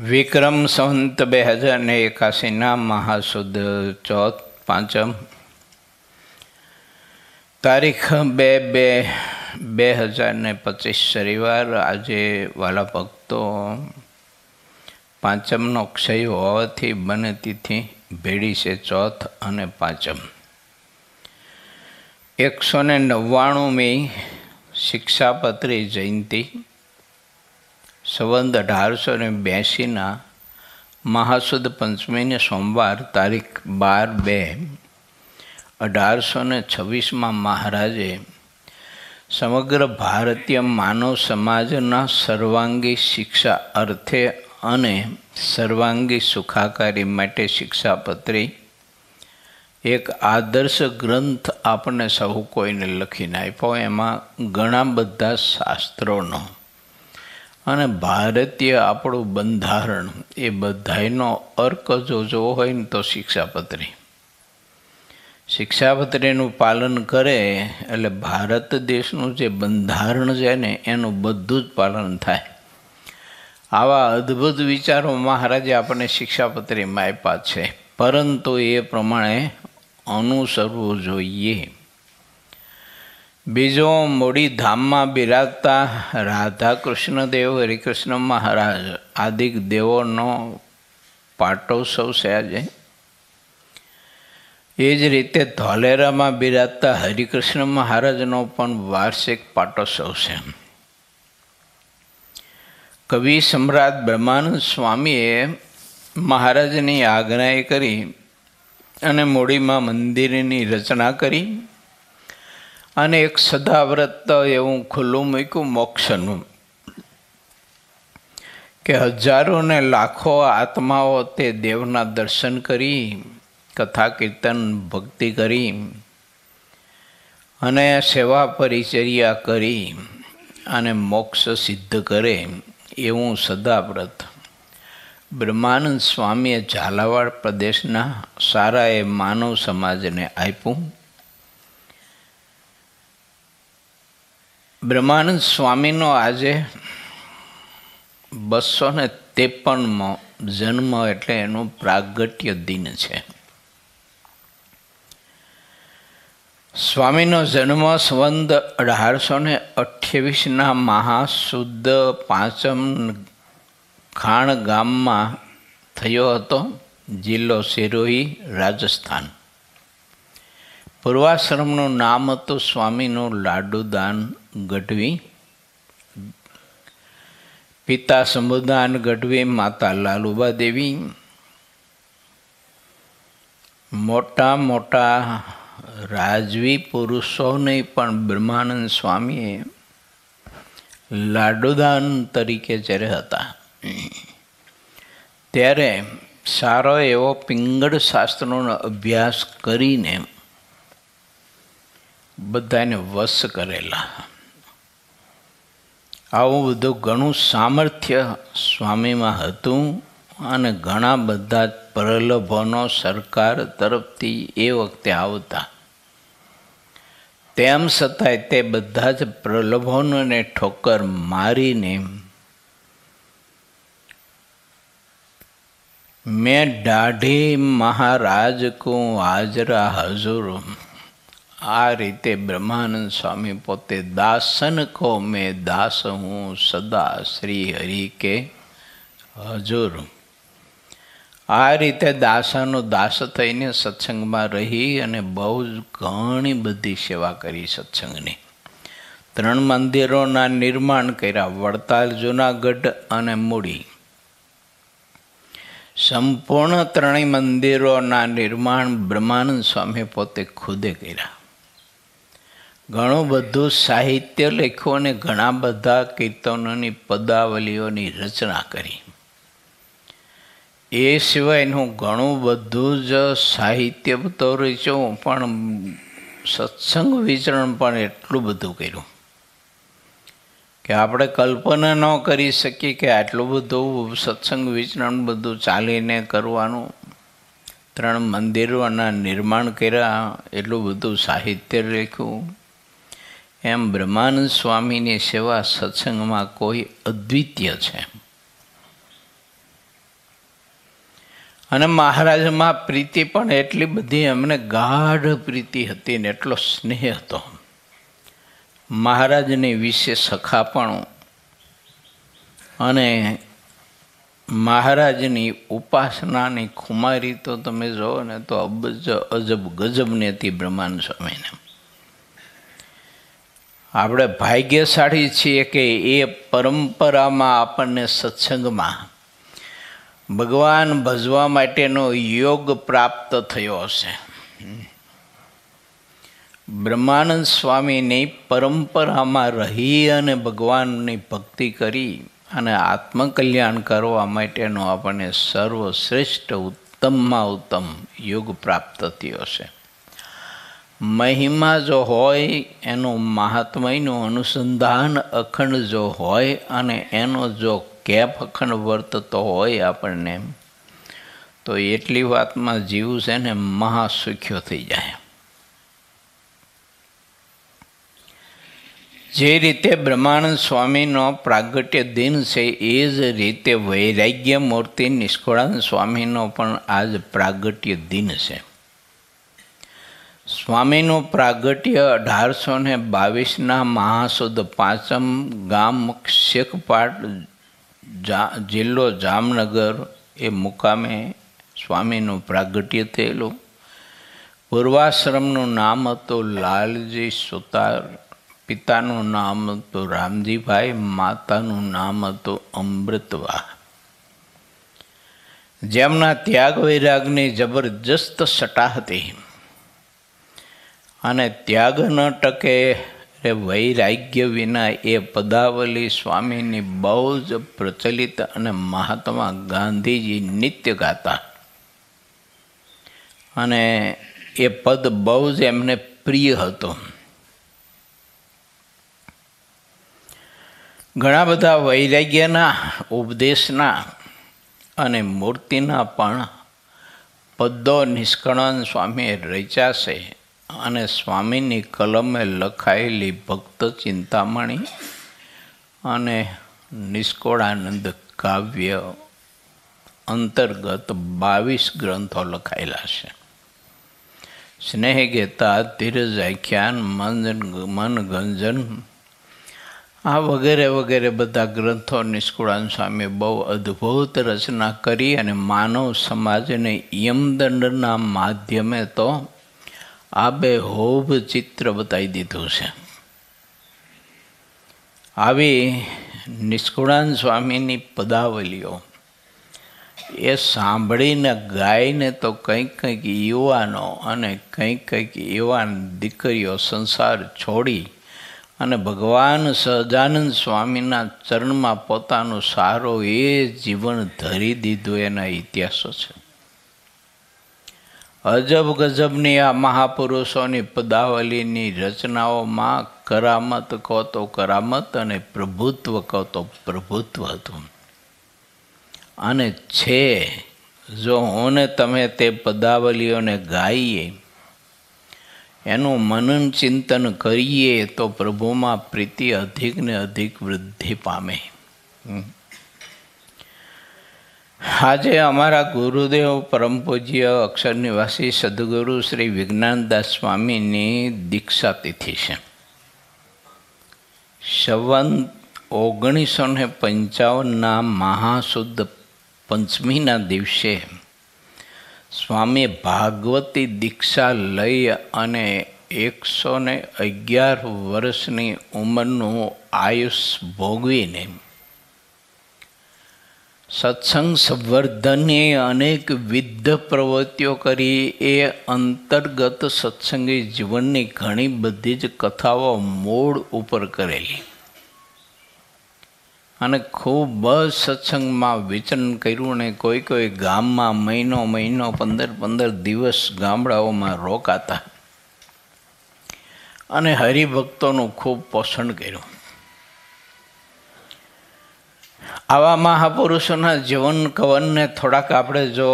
વિક્રમ સંવત 2081 મહાસુદ ચોથ પાંચમ તારીખ 2/2/2025 શનિવાર। આજે વાલા ભક્તો પાંચમનો ક્ષય હોવાથી બંને તિથિ ભેળી છે, ચોથ અને પાંચમ। 199મી શિક્ષાપત્રી જયંતિ સંવત 1882 મહાસુદ પંચમીને સોમવાર તારીખ 12/2/1826 મહારાજે સમગ્ર ભારતીય માનવ સમાજના સર્વાંગી શિક્ષા અર્થે અને સર્વાંગી સુખાકારી માટે શિક્ષાપત્રી એક આદર્શ ગ્રંથ આપણે સૌ કોઈને લખીને આપ્યો। એમાં ઘણા બધા શાસ્ત્રોનો અને ભારતીય આપણું બંધારણ એ બધાયનો અર્ક જો જોવો હોય ને તો શિક્ષાપત્રીનું પાલન કરે એટલે ભારત દેશનું જે બંધારણ છે ને એનું બધું જ પાલન થાય। આવા અદ્ભુત વિચારો મહારાજે આપણને શિક્ષાપત્રીમાં આપ્યા છે, પરંતુ એ પ્રમાણે અનુસરવું જોઈએ। બીજો, મોડી ધામમાં બિરાજતા રાધા કૃષ્ણ દેવ હરિકૃષ્ણ મહારાજ આદિક દેવોનો પાટોત્સવ છે આજે। એ જ રીતે ધોલેરામાં બિરાજતા હરિકૃષ્ણ મહારાજનો પણ વાર્ષિક પાટોત્સવ છે। કવિ સમ્રાટ બ્રહ્માનંદ સ્વામીએ મહારાજની આજ્ઞા કરી અને મોડીમાં મંદિરની રચના કરી અને એક સદાવ્રત એવું ખુલ્લું મૂક્યું મોક્ષનું, કે હજારો ને લાખો આત્માઓ તે દેવના દર્શન કરી, કથા કીર્તન ભક્તિ કરી અને સેવા પરિચર્યા કરી અને મોક્ષ સિદ્ધ કરે એવું સદાવ્રત બ્રહ્માનંદ સ્વામીએ ઝાલાવાડ પ્રદેશના સારા એ માનવ સમાજને આપ્યું। બ્રહ્માનંદ સ્વામીનો આજે 253મો જન્મ એટલે એનું પ્રાગટ્ય દિન છે। સ્વામીનો જન્મ સંવત 1828 મહાસુદ પાંચમ ખાણ ગામમાં થયો હતો, જિલ્લો સિરોહી, રાજસ્થાન। પૂર્વાશ્રમનું નામ હતું સ્વામીનું લાડુદાન ગઢવી। પિતા શંભુદાન ગઢવી, માતા લાલુબા દેવી। મોટા મોટા રાજવી પુરુષોને પણ બ્રહ્માનંદ સ્વામીએ લાડુદાન તરીકે જ્યારે હતા ત્યારે સારો એવો પિંગળ શાસ્ત્રોનો અભ્યાસ કરીને બધાને વશ કરેલા। આવું બધું ઘણું સામર્થ્ય સ્વામીમાં હતું અને ઘણા બધા પ્રલોભનો સરકાર તરફથી એ વખતે આવતા, તેમ છતાંય તે બધા જ પ્રલોભનોને ઠોકર મારીને મેં દાઢી મહારાજ કો હાજરા હજુર, આ રીતે બ્રહ્માનંદ સ્વામી પોતે દાસન કો મેં દાસ હું સદા શ્રી હરિ કે હજુર, આ રીતે દાસાનો દાસ થઈને સત્સંગમાં રહી અને બહુ જ ઘણી બધી સેવા કરી સત્સંગની। 3 મંદિરોના નિર્માણ કર્યા, વડતાલ, જુનાગઢ અને મૂડી। સંપૂર્ણ 3 મંદિરોના નિર્માણ બ્રહ્માનંદ સ્વામી પોતે ખુદે કર્યા। ઘણું બધું સાહિત્ય લખ્યું અને ઘણા બધા કીર્તનોની પદાવલીઓની રચના કરી। એ સિવાયનું ઘણું બધું જ સાહિત્ય તો રચ્યું, પણ સત્સંગ વિચરણ પણ એટલું બધું કર્યું કે આપણે કલ્પના ન કરી શકીએ કે આટલું બધું સત્સંગ વિચરણ બધું ચાલીને કરવાનું। 3 મંદિરોના નિર્માણ કર્યા, એટલું બધું સાહિત્ય લખ્યું। એમ બ્રહ્માનંદ સ્વામીની સેવા સત્સંગમાં કોઈ અદ્વિતીય છે। અને મહારાજમાં પ્રીતિ પણ એટલી બધી, એમને ગાઢ પ્રીતિ હતી ને એટલો સ્નેહ હતો. મહારાજની વિશે સખાપણું અને મહારાજની ઉપાસનાની ખુમારી તો તમે જુઓ ને તો અજબ ગજબની હતી બ્રહ્માનંદ સ્વામીને. આપણે ભાગ્યશાળી છીએ કે એ પરંપરામાં આપણને સત્સંગમાં ભગવાન ભજવા માટેનો યોગ પ્રાપ્ત થયો હશે. બ્રહ્માનંદ સ્વામીની પરંપરામાં રહી અને ભગવાનની ભક્તિ કરી અને આત્મકલ્યાણ કરવા માટેનો આપણને સર્વશ્રેષ્ઠ ઉત્તમમાં ઉત્તમ યોગ પ્રાપ્ત થયો છે. મહિમા જો હોય, એનું મહાત્મયનું અનુસંધાન અખંડ જો હોય અને એનો જો કેપ અખંડ વર્તતો હોય આપણને, તો એટલી વાતમાં જીવ છે ને મહાસુખ્યો થઈ જાય. જે રીતે બ્રહ્માનંદ સ્વામીનો પ્રાગટ્ય દિન છે, એ જ રીતે વૈરાગ્ય મૂર્તિ નિષ્કુળાનંદ સ્વામીનો પણ આજ પ્રાગટ્ય દિન છે. સ્વામીનું પ્રાગટ્ય 1822 મહાસુદ પાંચમ, ગામ શેખપાટ, જિલ્લો જામનગર એ મુકામે સ્વામીનું પ્રાગટ્ય થયેલું. પૂર્વાશ્રમનું નામ હતું લાલજી સુતાર, પિતાનું નામ હતું રામજીભાઈ, માતાનું નામ હતું અમૃતવા. જેમના ત્યાગ વૈરાગની જબરજસ્ત સટા હતી અને ત્યાગ ન ટકે વૈરાગ્ય વિના એ પદાવલી સ્વામીની બહુ જ પ્રચલિત અને મહાત્મા ગાંધીજી નિત્ય ગાતા અને એ પદ બહુ જ એમને પ્રિય હતું. ઘણા બધા વૈરાગ્યના ઉપદેશના અને મૂર્તિના પણ પદો નિષ્કળાનંદ સ્વામીએ રચ્યા છે અને સ્વામીની કલમે લખાયેલી ભક્ત ચિંતામણી અને નિષ્કળાનંદ કાવ્ય અંતર્ગત 22 ગ્રંથો લખાયેલા છે. સ્નેહ ગીતા, ધીરજ આખ્યાન, મનગંજન, આ વગેરે વગેરે બધા ગ્રંથો નિષ્કુળાનંદ સ્વામીએ બહુ અદ્ભુત રચના કરી અને માનવ સમાજને યમદંડના માધ્યમે તો આબેહૂબ ચિત્ર બતાવી દીધું છે. આવી નિષ્કુળાનંદ સ્વામીની પદાવલીઓ એ સાંભળીને ગાઈને તો કંઈક યુવાનો અને કંઈક યુવાન દીકરીઓ સંસાર છોડી અને ભગવાન સહજાનંદ સ્વામીના ચરણમાં પોતાનું સારો એ જીવન ધરી દીધું એના ઇતિહાસો છે. અજબ ગજબની આ મહાપુરુષોની પદાવલીની રચનાઓમાં કરામત કહો તો કરામત અને પ્રભુત્વ કહો તો પ્રભુત્વ હતું. અને છે જો હું ને તમે તે પદાવલીઓને ગાઈએ, એનું મનન ચિંતન કરીએ તો પ્રભુમાં પ્રીતિ અધિક ને અધિક વૃદ્ધિ પામે. આજે અમારા ગુરુદેવ પરમ પૂજ્ય અક્ષર નિવાસી સદગુરુ શ્રી વિજ્ઞાનદાસ સ્વામીની દીક્ષા તિથિ છે. સંવત 1955 મહાસુદ પંચમીના દિવસે સ્વામી ભાગવતી દીક્ષા લઈ અને 111 વર્ષની ઉંમરનું આયુષ ભોગવીને સત્સંગ સંવર્ધનની અનેક વિધ પ્રવૃત્તિઓ કરી. એ અંતર્ગત સત્સંગી જીવનની ઘણી બધી જ કથાઓ મૂળ ઉપર કરેલી અને ખૂબ જ સત્સંગમાં વિચરણ કર્યું ને કોઈ ગામમાં મહિનો 15 દિવસ ગામડાઓમાં રોકાતા અને હરિભક્તોનું ખૂબ પોષણ કર્યું. આવા મહાપુરુષોના જીવન કવનને થોડાક આપણે જો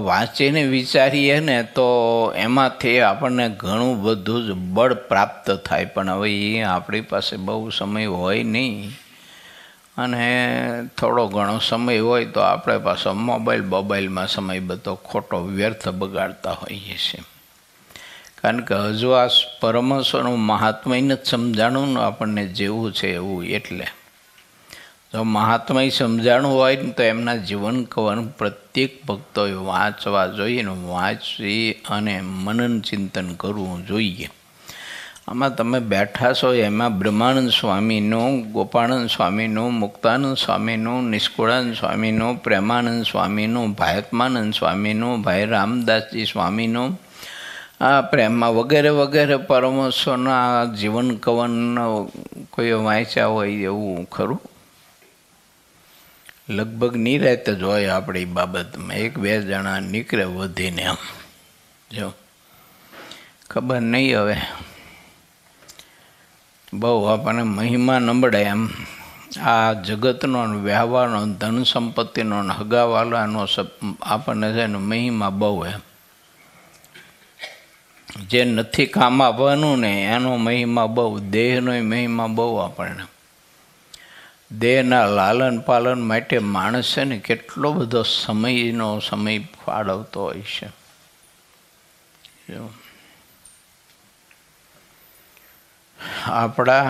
વાંચીને વિચારીએ ને તો એમાંથી આપણને ઘણું બધું જ બળ પ્રાપ્ત થાય. પણ હવે એ આપણી પાસે બહુ સમય હોય નહીં અને થોડો ઘણો સમય હોય તો આપણે પાછો મોબાઈલમાં સમય બધો ખોટો વ્યર્થ બગાડતા હોઈએ છીએ. કારણ કે હજુ આ પરમહંસોનું મહાત્મય નથી સમજાણું ને આપણને જેવું છે એવું. એટલે જો મહાત્મય સમજાણું હોય ને તો એમના જીવન કવન પ્રત્યેક ભક્તોએ વાંચવા જોઈએ ને વાંચી અને મનન ચિંતન કરવું જોઈએ. આમાં તમે બેઠા છો એમાં બ્રહ્માનંદ સ્વામીનું, ગોપાળાનંદ સ્વામીનું, મુક્તાનંદ સ્વામીનું, નિષ્કુળાનંદ સ્વામીનું, પ્રેમાનંદ સ્વામીનું, ભાયત્માનંદ સ્વામીનું, ભાઈ રામદાસજી સ્વામીનું, આ પ્રેમમાં વગેરે વગેરે પરમહંસોના જીવન કવન કોઈ વાંચ્યા હોય એવું ખરું? લગભગ નિરાતે જ હોય આપણી બાબતમાં. 1-2 જણા નીકળે વધીને. આમ જો ખબર નહીં, હવે બહુ આપણને મહિમા નબળે. એમ આ જગતનો વ્યવહારનો, ધન સંપત્તિનો, હગાવાલાનો આપણને છે ને મહિમા બહુ. એમ જે નથી કામ આવવાનું ને એનો મહિમા બહુ, દેહનો મહિમા બહુ. આપણને દેહના લાલન પાલન માટે માણસ છે ને કેટલો બધો સમય ફાળવતો હોય છે. આપણા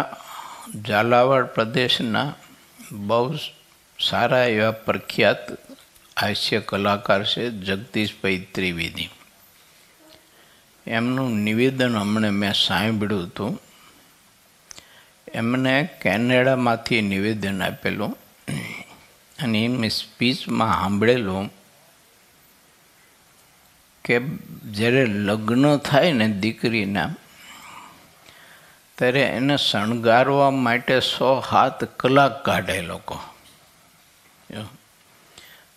ઝાલાવાડ પ્રદેશના બહુ સારા એવા પ્રખ્યાત હાસ્ય કલાકાર છે જગદીશભાઈ ત્રિવેદી. એમનું નિવેદન હમણાં મેં સાંભળ્યું હતું. એમને કેનેડામાંથી નિવેદન આપેલું અને એમની સ્પીચમાં સાંભળેલું કે જ્યારે લગ્ન થાય ને દીકરીના, ત્યારે એને શણગારવા માટે 107 કલાક કાઢે લોકો.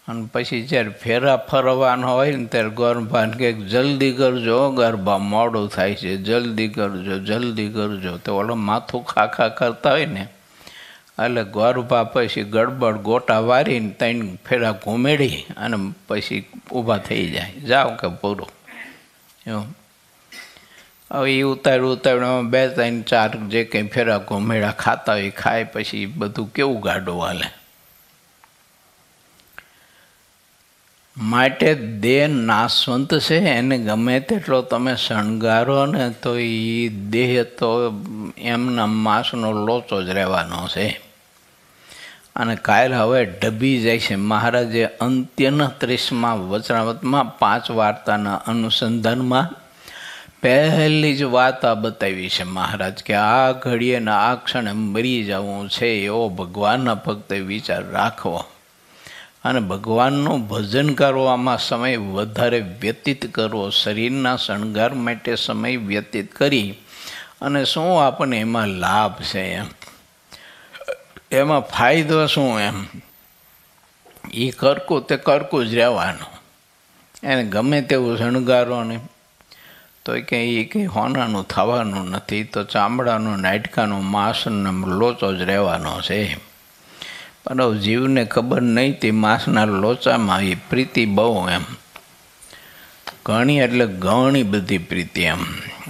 અને પછી જ્યારે ફેરા ફરવાનો હોય ને ત્યારે ગોરભાને કે જલ્દી કરજો ગરબા, મોડું થાય છે, જલ્દી કરજો જલ્દી કરજો. તો ઓલો માથું ખાખા કરતા હોય ને એટલે ગોરભા પછી ગડબડ ગોટા વારીને 3 ફેરા ઘૂમેડી અને પછી ઊભા થઈ જાય, જાઓ કે પૂરું. એવું હવે એ ઉતાર્યું 2-3-4 જે કંઈ ફેરા ઘૂમેડા ખાતા હોય ખાય, પછી બધું કેવું ગાડું હાલે. માટે દેહ નાશવંત છે, એને ગમે તેટલો તમે શણગારો ને તો એ દેહ તો એમના માંસનો લોચો જ રહેવાનો છે. અને કાલ હવે ડબી જાય છે. મહારાજે અંત્યના 30મા વચનામૃતમાં 5 વાર્તાના અનુસંધાનમાં પહેલી જ વાત આ બતાવી છે મહારાજ કે આ ઘડીએ ને આ ક્ષણે મરી જવું છે એવો ભગવાનના ભક્તે વિચાર રાખવો અને ભગવાનનું ભજન કરવામાં સમય વધારે વ્યતીત કરવો, શરીરના શણગાર માટે સમય વ્યતીત કરી અને શું આપણને એમાં લાભ છે, એમાં ફાયદો શું? એમ એ કરકું તે કરકું જ રહેવાનું. એને ગમે તેવું શણગારો ને તો કંઈ હોનાનું થવાનું નથી. તો ચામડાનું, નાટકાનું, માંસનો લોચો જ રહેવાનો છે. પણ જીવને ખબર નહીં તે માંસના લોચામાં એ પ્રીતિ બહુ. એમ ઘણી એટલે ઘણી બધી પ્રીતિ. એમ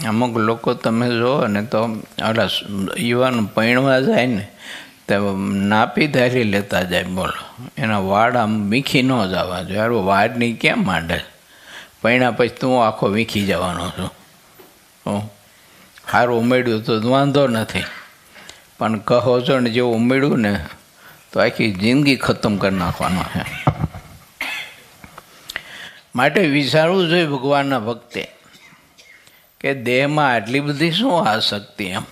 અમુક લોકો તમે જુઓ ને તો ઓલા યુવાન પૈણવા જાય ને તો નાપી ધારી લેતા જાય. બોલો, એના વાળ આમ વીખી ન જવા જોઈએ. વાળની કેમ માંડે? પૈણા પછી તું આખો વીખી જવાનો છું. સારું ઉમેર્યું તો વાંધો નથી, પણ કહો છો ને જેવું ઉમેર્યું ને તો આખી જિંદગી ખતમ કરી નાખવાનો છે. માટે વિચારવું જોઈએ ભગવાનના ભક્તે કે દેહમાં આટલી બધી શું આસક્તિ? એમ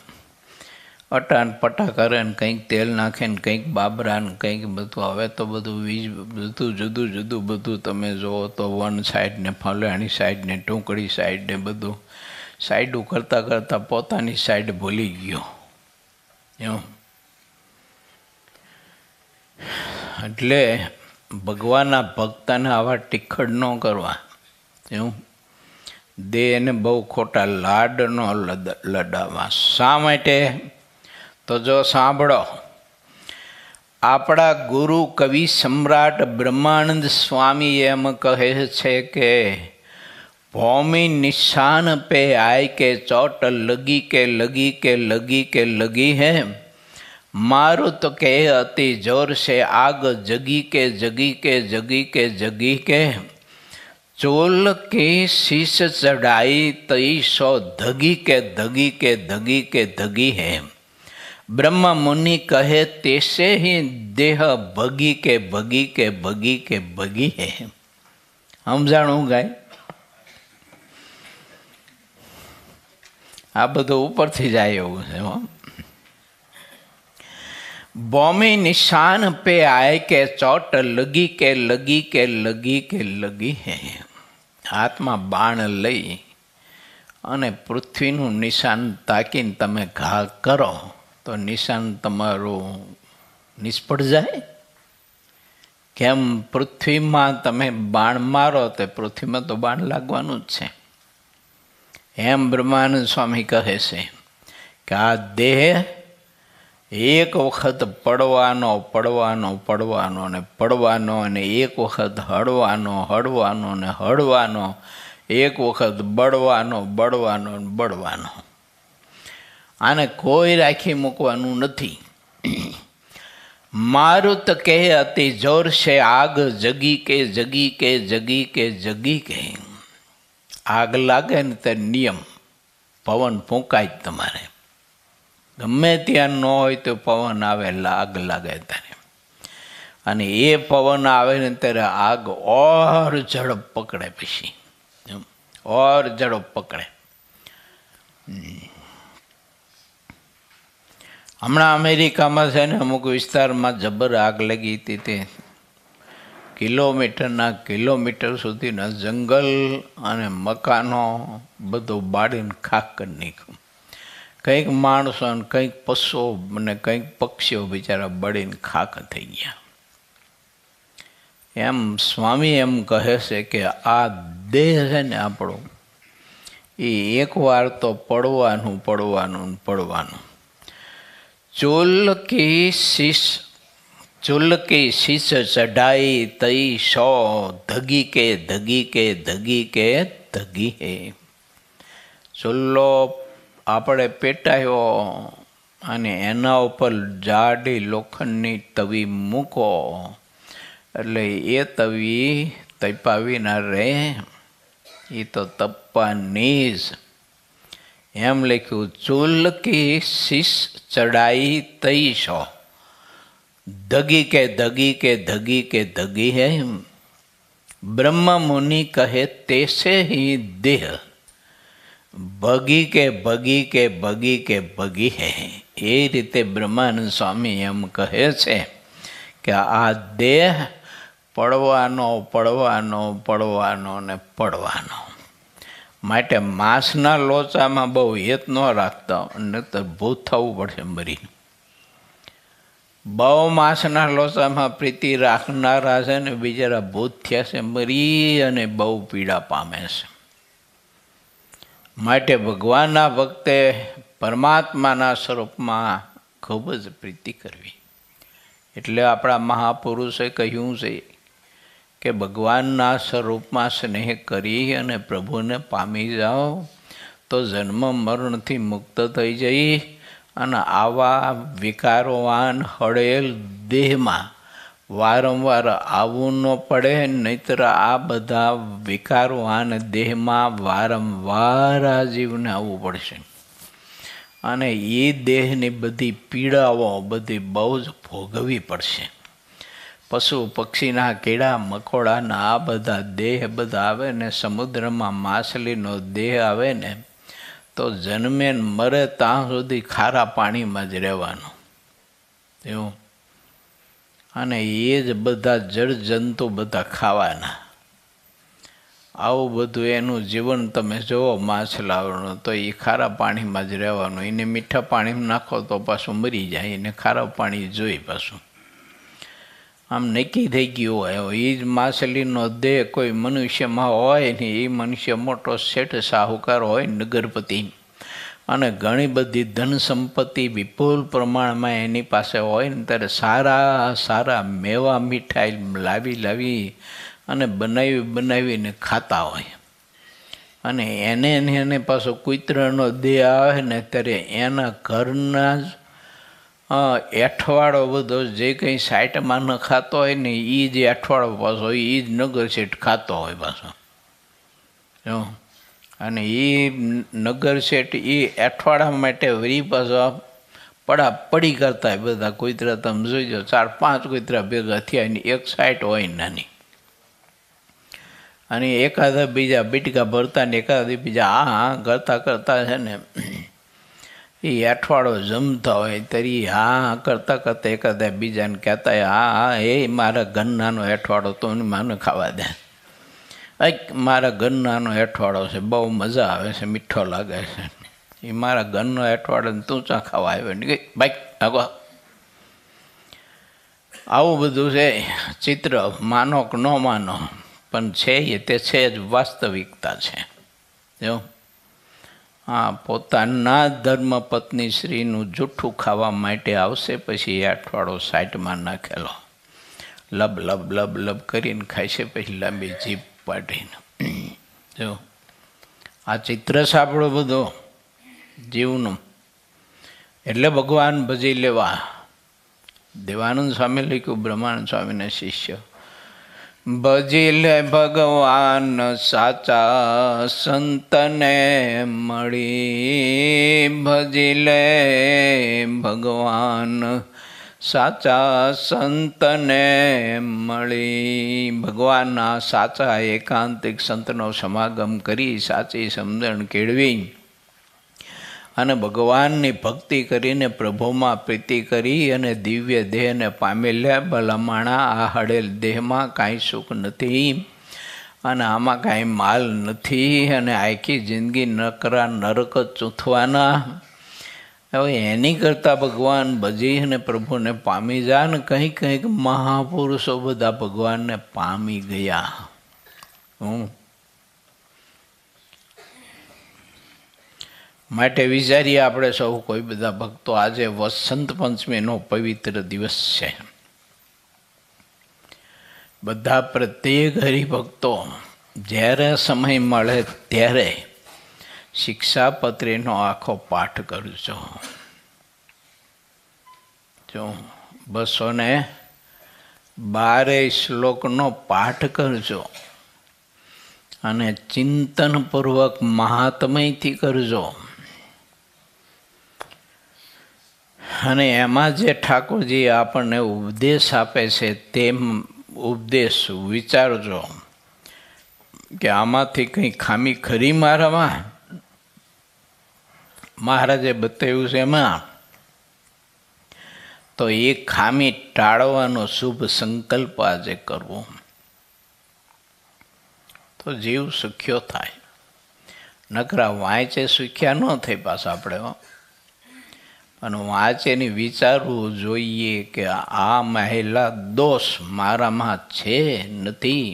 અટાન પટા કરે ને કંઈક તેલ નાખે ને કંઈક બાબરા ને કંઈક બધું. હવે તો બધું બધું જુદું જુદું બધું તમે જુઓ તો વન સાઈડ ને ફલાણી સાઈડ ને ટૂંકડી સાઈડ ને બધું સાઈડું કરતાં કરતાં પોતાની સાઈડ ભૂલી ગયો. એવું એટલે ભગવાનના ભક્તને આવા ટીખડ ન કરવા. એવું દેહને બહુ ખોટા લાડ ન લડાવવા. શા માટે? તો જો સાંભળો, આપણા ગુરુ કવિ સમ્રાટ બ્રહ્માનંદ સ્વામી એમ કહે છે કે ભૌમિ નિશાન પે આય કે ચોટ લગી કે લગી કે લગી કે લગી હે, मारुत के अति जोर से आग जगी के जगी के जगी के जगी के चोल की शीश चढ़ाई तई सो धगी के धगी के धगी के धगी है। ब्रह्म मुनि कहे तैसे ही देह भगी के भगी के भगी के भगी है। हम जाणू गाय आ बधु ऊपर थी जाए एवं है। बॉमी निशान पे आए के चोट लगी के लगी के लगी के लगी है। हाथમાં બાણ લઈ અને પૃથ્વીનું નિશાન તાકીને તમે ઘા કરો તો નિશાન તમારું નિષ્ફળ જાય? કેમ પૃથ્વીમાં તમે બાણ મારો તો પૃથ્વીમાં તો બાણ લાગવાનું જ છે. એમ બ્રહ્માનંદ સ્વામી કહે છે કે આ દેહ એક વખત પડવાનો પડવાનો પડવાનો ને પડવાનો અને એક વખત હળવાનો હળવાનો ને હળવાનો, એક વખત બળવાનો બળવાનો ને બળવાનો. આને કોઈ રાખી મૂકવાનું નથી. મારુત કહે અતિ જોર છે આગ જગી કે જગી કે જગી કે જગી કે. આગ લાગે ને તે નિયમ પવન ફૂંકાય જ તમારે. ગમે ત્યાં ન હોય તો પવન આવે આગ લાગે ત્યારે. અને એ પવન આવે ને ત્યારે આગ ઓર ઝડપ પકડે, પછી ઓર ઝડપ પકડે. હમણાં અમેરિકામાં છે ને અમુક વિસ્તારમાં જબર આગ લાગી હતી. તે કિલોમીટરના કિલોમીટર સુધીના જંગલ અને મકાનો બધું બાળીને ખાક કરી નાખ્યું. કંઈક માણસો ને કંઈક પશુઓ અને કંઈક પક્ષીઓ બિચારા બળીને ખાક થઈ ગયા. એમ સ્વામી એમ કહે છે કે આ દેહ છે ને આપણો, એ એકવાર તો પડવાનું પડવાનું પડવાનું. चूल की शीश चढ़ाई तई सो धगी के धगी के धगी के धगी है. ચૂલ્લો આપણે પેટાયો અને એના ઉપર જાડી લોખંડની તવી મૂકો એટલે એ તવી તપાવી ના રહે, એ તો તપવાની જ. એમ લખ્યું ચૂલ કી શીશ ચડાઈ તઈ સો ધગી કે ધગી કે ધગી કે ધગી હૈ. બ્રહ્મ મુનિ કહે તૈસે ही देह ભગી કે ભગી કે ભગી કે ભગી હૈ. એ રીતે બ્રહ્માનંદ સ્વામી એમ કહે છે કે આ દેહ પડવાનો પડવાનો પડવાનો ને પડવાનો. માટે માંસના લોચામાં બહુ હેત ન રાખતા, અને તો ભૂત થવું પડશે મરી. બહુ માંસના લોચામાં પ્રીતિ રાખનારા છે ને બિચારા ભૂત થયા છે મરી અને બહુ પીડા પામે છે. માટે ભગવાનના ભક્તે પરમાત્માના સ્વરૂપમાં ખૂબ જ પ્રીતિ કરવી. એટલે આપણા મહાપુરુષે કહ્યું છે કે ભગવાનના સ્વરૂપમાં સ્નેહ કરી અને પ્રભુને પામી જાઓ તો જન્મ મરણથી મુક્ત થઈ જઈ અને આવા વિકારોવાન હળેલ દેહમાં વારંવાર આવવું ન પડે. નહીતર આ બધા વિકારોવાન દેહમાં વારંવાર આ જીવને આવવું પડશે અને એ દેહની બધી પીડાઓ બધી બહુ જ ભોગવવી પડશે. પશુ પક્ષીના કીડા મકોડાના આ બધા દેહ બધા આવે ને, સમુદ્રમાં માછલીનો દેહ આવે ને, તો જન્મે મરે ત્યાં સુધી ખારા પાણીમાં જ રહેવાનું એવું. અને એ જ બધા જળજંતુ બધા ખાવાના. આવું બધું એનું જીવન તમે જુઓ માછલાઓનું, તો એ ખારા પાણીમાં જ રહેવાનું. એને મીઠા પાણીમાં નાખો તો પાછું મરી જાય, એને ખારા પાણી જોઈ પાછું આમ નક્કી થઈ ગયું હોય. એ જ માછલીનો દેહ કોઈ મનુષ્યમાં હોય ને, એ મનુષ્ય મોટો શેઠ સાહુકાર હોય, નગરપતિ, અને ઘણી બધી ધન સંપત્તિ વિપુલ પ્રમાણમાં એની પાસે હોય ને, ત્યારે સારા સારા મેવા મીઠાઈ લાવી અને બનાવીને ખાતા હોય. અને એને પાછો કૂતરાનો દેહ આવે ને, ત્યારે એના ઘરના જ એઠવાડો બધો જે કંઈ સાઈટમાં ન ખાતો હોય ને એ જ એઠવાડો પાછો એ જ નગર શેઠ ખાતો હોય પાછો. જો અને એ નગર શેઠ એ એઠવાડા માટે વળી પાછો પડી કરતા હોય બધા કૂતરા. તમે જોઈજો 4-5 કૂતરા ભેગા થયા એની એક સાઈટ હોય નાની, અને એકાદા બીજા બીટકા ભરતા ને એકાદા બીજા હા કરતાં કરતાં છે ને એ અઠવાડો જમતા હોય તરી હા કરતાં કરતાં એકાદા બીજાને કહેતા હા એ મારા ઘરનાનો અઠવાડો તો માને ખાવા દે, મારા ઘરનાનો અઠવાડો છે, બહુ મજા આવે છે, મીઠો લાગે છે, એ મારા ઘરનો અઠવાડો તું ચા ખાવા આવ્યો ને ગઈ બાઈક આગો. આવું બધું છે ચિત્ર, માનો કે ન માનો પણ છે એ તે છે જ, વાસ્તવિકતા છે. જો હા, પોતાના ધર્મપત્ની શ્રીનું જૂઠું ખાવા માટે આવશે, પછી એ અઠવાડો સાઈડમાં નાખેલો લબ લબ લબ લબ કરીને ખાય છે, પછી લાંબી જીભ પાડીને. જો આ ચિત્ર સાંભળો બધો જીવનું, એટલે ભગવાન ભજી લેવા. દેવાનંદ સ્વામી લખ્યું, બ્રહ્માનંદ સ્વામીના શિષ્ય, ભજી લે ભગવાન સાચા સંતને મળી, ભજી લે ભગવાન સાચા સંતને મળી. ભગવાનના સાચા એકાંતિક સંતનો સમાગમ કરી સાચી સમજણ કેળવી અને ભગવાનની ભક્તિ કરીને પ્રભુમાં પ્રીતિ કરી અને દિવ્ય દેહને પામી લે. ભલામણા આ હડેલ દેહમાં કાંઈ સુખ નથી અને આમાં કાંઈ માલ નથી, અને આખી જિંદગી નકરા નરક જ ચૂંથવાના. હવે એની કરતાં ભગવાન ભજી અને પ્રભુને પામી જા ને. કંઈક કંઈક મહાપુરુષો બધા ભગવાનને પામી ગયા. માટે વિચારીએ આપણે સૌ કોઈ બધા ભક્તો, આજે વસંત પંચમીનો પવિત્ર દિવસ છે. બધા પ્રત્યેક હરિભક્તો જ્યારે સમય મળે ત્યારે શિક્ષાપત્રીનો આખો પાઠ કરજો. જો 212 શ્લોકનો પાઠ કરજો અને ચિંતનપૂર્વક મહાત્મયથી કરજો. અને એમાં જે ઠાકોરજી આપણને ઉપદેશ આપે છે તેમ ઉપદેશ વિચારજો કે આમાંથી કંઈ ખામી ખરી મારામાં. મહારાજે બતાવ્યું છે એમાં, તો એ ખામી ટાળવાનો શુભ સંકલ્પ આજે કરવો, તો જીવ સુખ્યો થાય. નકરા વાંચે સુખ્યા ન થઈ પાછા આપણે, અને વાંચેની વિચારવું જોઈએ કે આ મહિલા દોષ મારામાં છે નથી.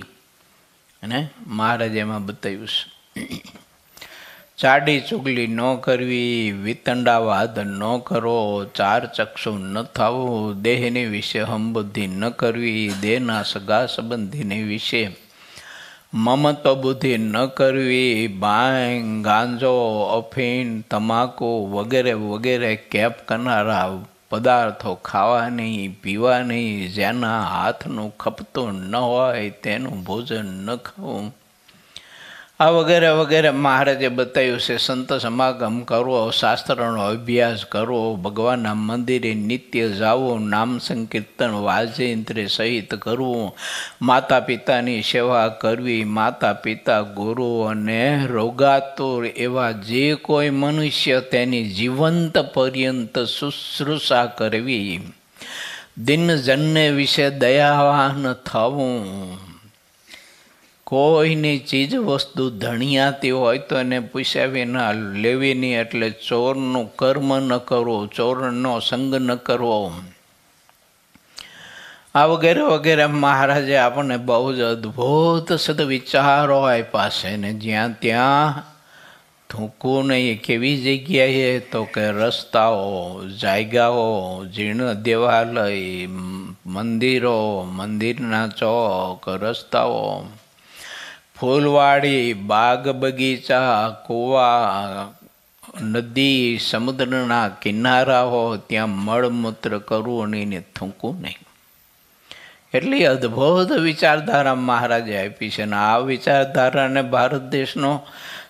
અને મહારાજે એમાં બતાવ્યું છે, ચાડી ચુગલી ન કરવી, વિતંડાવાદ ન કરો, 4 ચક્ષુ ન થવું, દેહની વિશે હમબુદ્ધિ ન કરવી, દેહના સગા સંબંધીની વિશે મમત્વ બુદ્ધિ ન કરવી, ભાંગ, ગાંજો, અફીણ, તમાકુ વગેરે વગેરે કેપ કરનારા પદાર્થો ખાવા નહીં, પીવા નહીં, જેના હાથનું ખપતું ન હોય તેનું ભોજન ન ખાવું, આ વગેરે વગેરે મહારાજે બતાવ્યું છે. સંત સમાગમ કરવો, શાસ્ત્રનો અભ્યાસ કરવો, ભગવાનના મંદિરે નિત્ય જાવું, નામ સંકીર્તન વાજિંત્રે સહિત કરવું, માતા પિતાની સેવા કરવી, માતા પિતા ગુરુ અને રોગાતુર એવા જે કોઈ મનુષ્ય તેની જીવંત પર્યંત શુશ્રૂષા કરવી, દિનજનને વિશે દયાવાન થવું, કોઈની ચીજ વસ્તુ ધણિયાતી હોય તો એને પૂછ્યા વિના લેવી નહીં, એટલે ચોરનું કર્મ ન કરવું, ચોરનો સંગ ન કરવો, આ વગેરે વગેરે મહારાજે આપણને બહુ જ અદ્ભુત સદવિચારો આપ્યા છે. ને જ્યાં ત્યાં થૂકવું નહીં. કેવી જગ્યાએ તો કે રસ્તાઓ, જાયગાઓ, જીર્ણ દેવાલય, મંદિરો, મંદિરના ચોક, રસ્તાઓ, ફૂલવાડી, બાગ બગીચા, કૂવા, નદી સમુદ્રના કિનારા હો ત્યાં મળમૂત્ર કરવું અને એને થૂંકવું નહીં. એટલી અદ્ભુત વિચારધારા મહારાજે આપી છે. અને આ વિચારધારાને ભારત દેશનો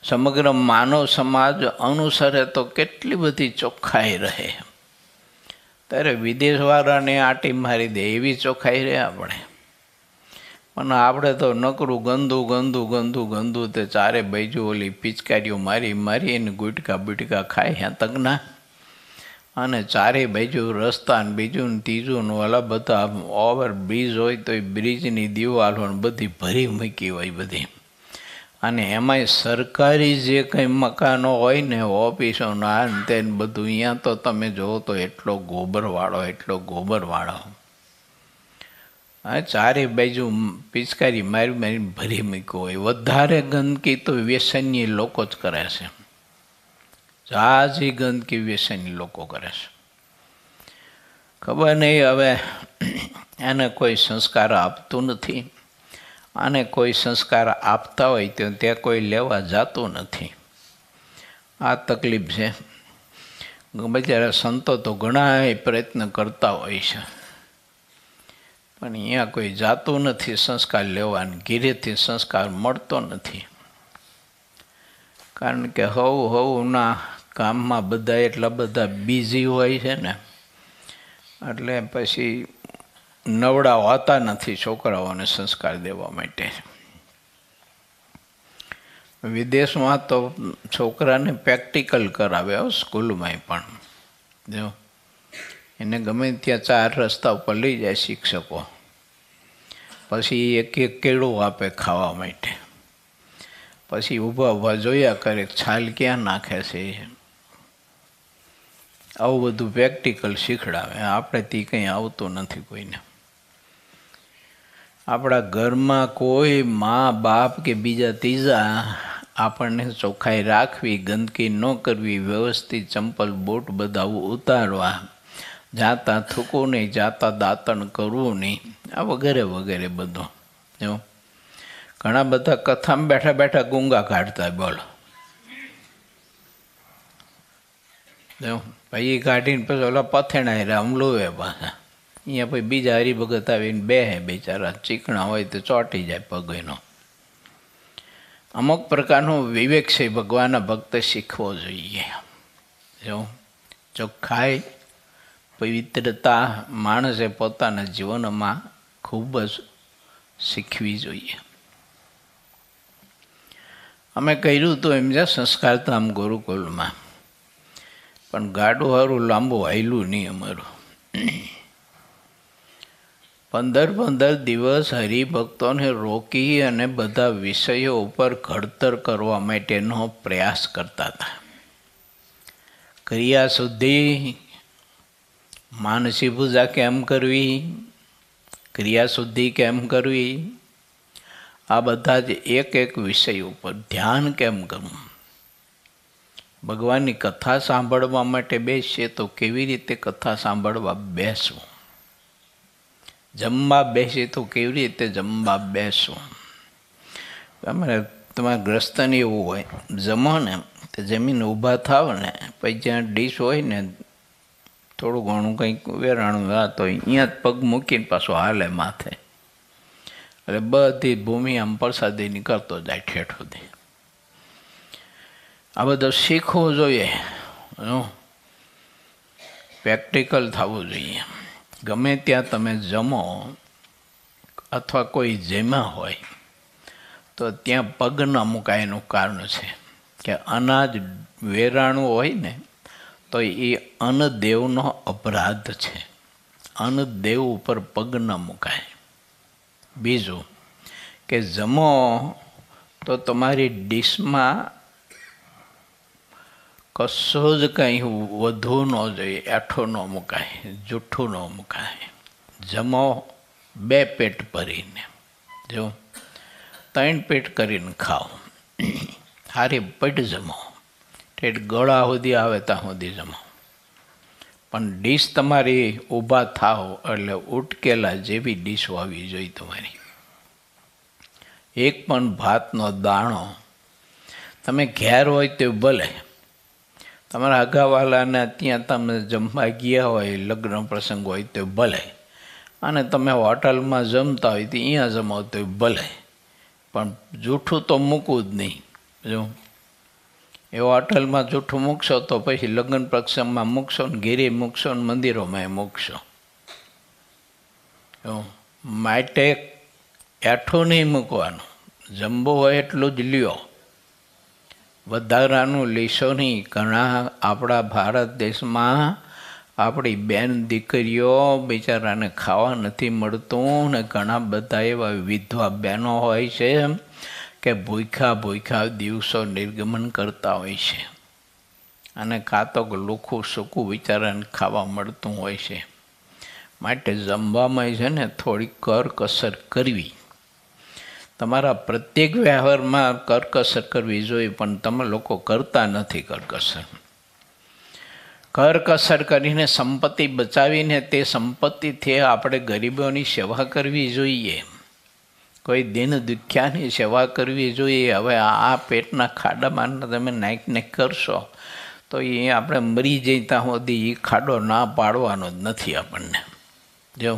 સમગ્ર માનવ સમાજ અનુસરે તો કેટલી બધી ચોખ્ખાઈ રહે. ત્યારે વિદેશવાળાને આંટી મારી દે એવી ચોખ્ખાઈ રહે આપણે. પણ આપણે તો નકરું ગંદુ ગંદુ ગંદુ ગંદુ તે ચારે બાજુ ઓલી પિચકારીઓ મારી મારી એને ગુટકા બુટકા ખાય હેતકના. અને ચારે બાજુ રસ્તા ને બીજું ને ત્રીજું ને ઓલા બધા ઓવર બ્રિજ હોય તો એ બ્રિજની દિવાલો ને બધી ભરી મૂકી હોય બધી. અને એમાંય સરકારી જે કંઈ મકાનો હોય ને ઓફિસો ના તે બધું અહીંયા તો તમે જુઓ તો એટલો ગોબરવાળો. હા, ચારે બાજુ પિચકારી મારી મારીને ભરી મૂક્યો હોય. વધારે ગંદકી તો વ્યસની લોકો જ કરે છે. ઝાઝી ગંદકી વ્યસની લોકો કરે છે. ખબર નહીં હવે એને કોઈ સંસ્કાર આપતું નથી. આને કોઈ સંસ્કાર આપતા હોય તો ત્યાં કોઈ લેવા જતું નથી. આ તકલીફ છે. બિચારા સંતો તો ઘણા પ્રયત્ન કરતા હોય છે, પણ અહીંયા કોઈ જાતું નથી સંસ્કાર લેવાનું. ઘીરેથી સંસ્કાર મળતો નથી. કારણ કે હવના કામમાં બધા એટલા બધા બિઝી હોય છે ને, એટલે પછી નવડા હોતા નથી છોકરાઓને સંસ્કાર દેવા માટે. વિદેશમાં તો છોકરાને પ્રેક્ટિકલ કરાવે સ્કૂલમાં પણ. જો એને ગમે ત્યાં ચાર રસ્તા ઉપર લઈ જાય શિક્ષકો, પછી એક એક કેળું આપે ખાવા માટે, પછી ઊભા ઊભા જોયા કરે છાલ ક્યાં નાખે છે. આવું બધું પ્રેક્ટિકલ શીખડાવે. આપણે તે કંઈ આવતું નથી કોઈને. આપણા ઘરમાં કોઈ મા બાપ કે બીજા ત્રીજા આપણને ચોખ્ખાઈ રાખવી, ગંદકી ન કરવી, વ્યવસ્થિત ચંપલ બૂટ બધા ઉતારવા, જાતા થૂકવું નહીં, જાતા દાંતણ કરવું નહીં, આ વગેરે વગેરે બધું. જો ઘણા બધા કથામાં બેઠા બેઠા ગુંગા કાઢતા બોલો. જો પછી કાઢીને પછી ઓલા પથેણા રે હમલું પાછા અહીંયા પછી બીજા હરિભગત આવીને બે બિચારા ચીકણા હોય તો ચોંટી જાય પગનો. અમુક પ્રકારનો વિવેક છે ભગવાનના ભક્ત શીખવો જોઈએ. જો ચોખ્ખાઈ, પવિત્રતા માણસે પોતાના જીવનમાં ખૂબ જ શીખવી જોઈએ. અમે કર્યું હતું એમ છે સંસ્કારધામ ગુરુકુલમાં, પણ ગાડું સારું લાંબુ હાલ્યું નહીં અમારું. 15 દિવસ હરિભક્તોને રોકી અને બધા વિષયો ઉપર ઘડતર કરવા માટેનો પ્રયાસ કરતા હતા. ક્રિયા શુદ્ધિ, માનસી પૂજા કેમ કરવી, ક્રિયા શુદ્ધિ કેમ કરવી, આ બધા જ એક એક વિષય ઉપર ધ્યાન કેમ કરવું. ભગવાનની કથા સાંભળવા માટે બેસીએ તો કેવી રીતે કથા સાંભળવા બેસવું, જમવા બેસીએ તો કેવી રીતે જમવા બેસવું. તમારા ગ્રસ્તને એવું હોય, જમો ને તો જમીને ઊભા થાવ ને પછી જ્યાં ડીશ હોય ને થોડું ઘણું કંઈક વેરાણું રાત હોય અહીંયા જ પગ મૂકીને પાછો હાલે માથે, એટલે બધી ભૂમિ આમ પ્રસાદીની કરતો જાય ઠેઠ સુધી. આ બધું શીખવું જોઈએ, પ્રેક્ટિકલ થવું જોઈએ. ગમે ત્યાં તમે જમો અથવા કોઈ જેમાં હોય તો ત્યાં પગ ન મુકાય. એનું કારણ છે કે અનાજ વેરાણું હોય ને તો એ અન્નદેવનો અપરાધ છે. અન્નદેવ ઉપર પગ ન મુકાય. બીજું કે જમો તો તમારી ડીશમાં કશો જ કંઈ વધુ ન જોઈએ, એઠો ન મુકાય, જૂઠું ન મુકાય. જમો 2 પેટ ભરીને, જો 3 પેટ કરીને ખાઓ, સારી પેટ જમો, ઠેઠ ગળા સુધી આવે ત્યાં સુધી જમો. પણ ડીશ તમારી ઊભા થાવ એટલે ઉટકેલા જેવી ડીશ હોવી જોઈએ તમારી. એક પણ ભાતનો દાણો તમે ઘેર હોય તો ભલે, તમારા અગાવાલાને ત્યાં તમે જમવા ગયા હોય, લગ્ન પ્રસંગ હોય તો ભલે, અને તમે હોટલમાં જમતા હોય તો અહીંયા જમો તો ભલે, પણ જૂઠું તો મૂકવું જ નહીં. જો એ હોટલમાં જૂઠું મૂકશો તો પછી લગ્ન પ્રસંગમાં મૂકશો ને, ઘેરે મૂકશો ને, મંદિરોમાં મૂકશો. માટે એઠું નહીં મૂકવાનું, જમવું હોય એટલું જ લ્યો, વધારાનું લેશો નહીં. ઘણા આપણા ભારત દેશમાં આપણી બેન દીકરીઓ બિચારાને ખાવા નથી મળતું ને ઘણા બધા એવા વિધવા બહેનો હોય છે કે ભૂખ્યા દિવસો નિર્ગમન કરતા હોય છે, અને કાં તો લુખું સૂકું બિચારાને ખાવા મળતું હોય છે. માટે જમવામાં છે ને થોડી કરકસર કરવી. તમારા પ્રત્યેક વ્યવહારમાં કરકસર કરવી જોઈએ, પણ તમે લોકો કરતા નથી કરકસર. કરકસર કરીને સંપત્તિ બચાવીને તે સંપત્તિથી આપણે ગરીબોની સેવા કરવી જોઈએ, કોઈ દિન દુખ્યાની સેવા કરવી જોઈએ. હવે આ પેટના ખાડામાં તમે નાખ કરશો તો એ આપણે મરી જઈએ ત્યાં સુધી એ ખાડો ના પાડવાનો જ નથી આપણને. જો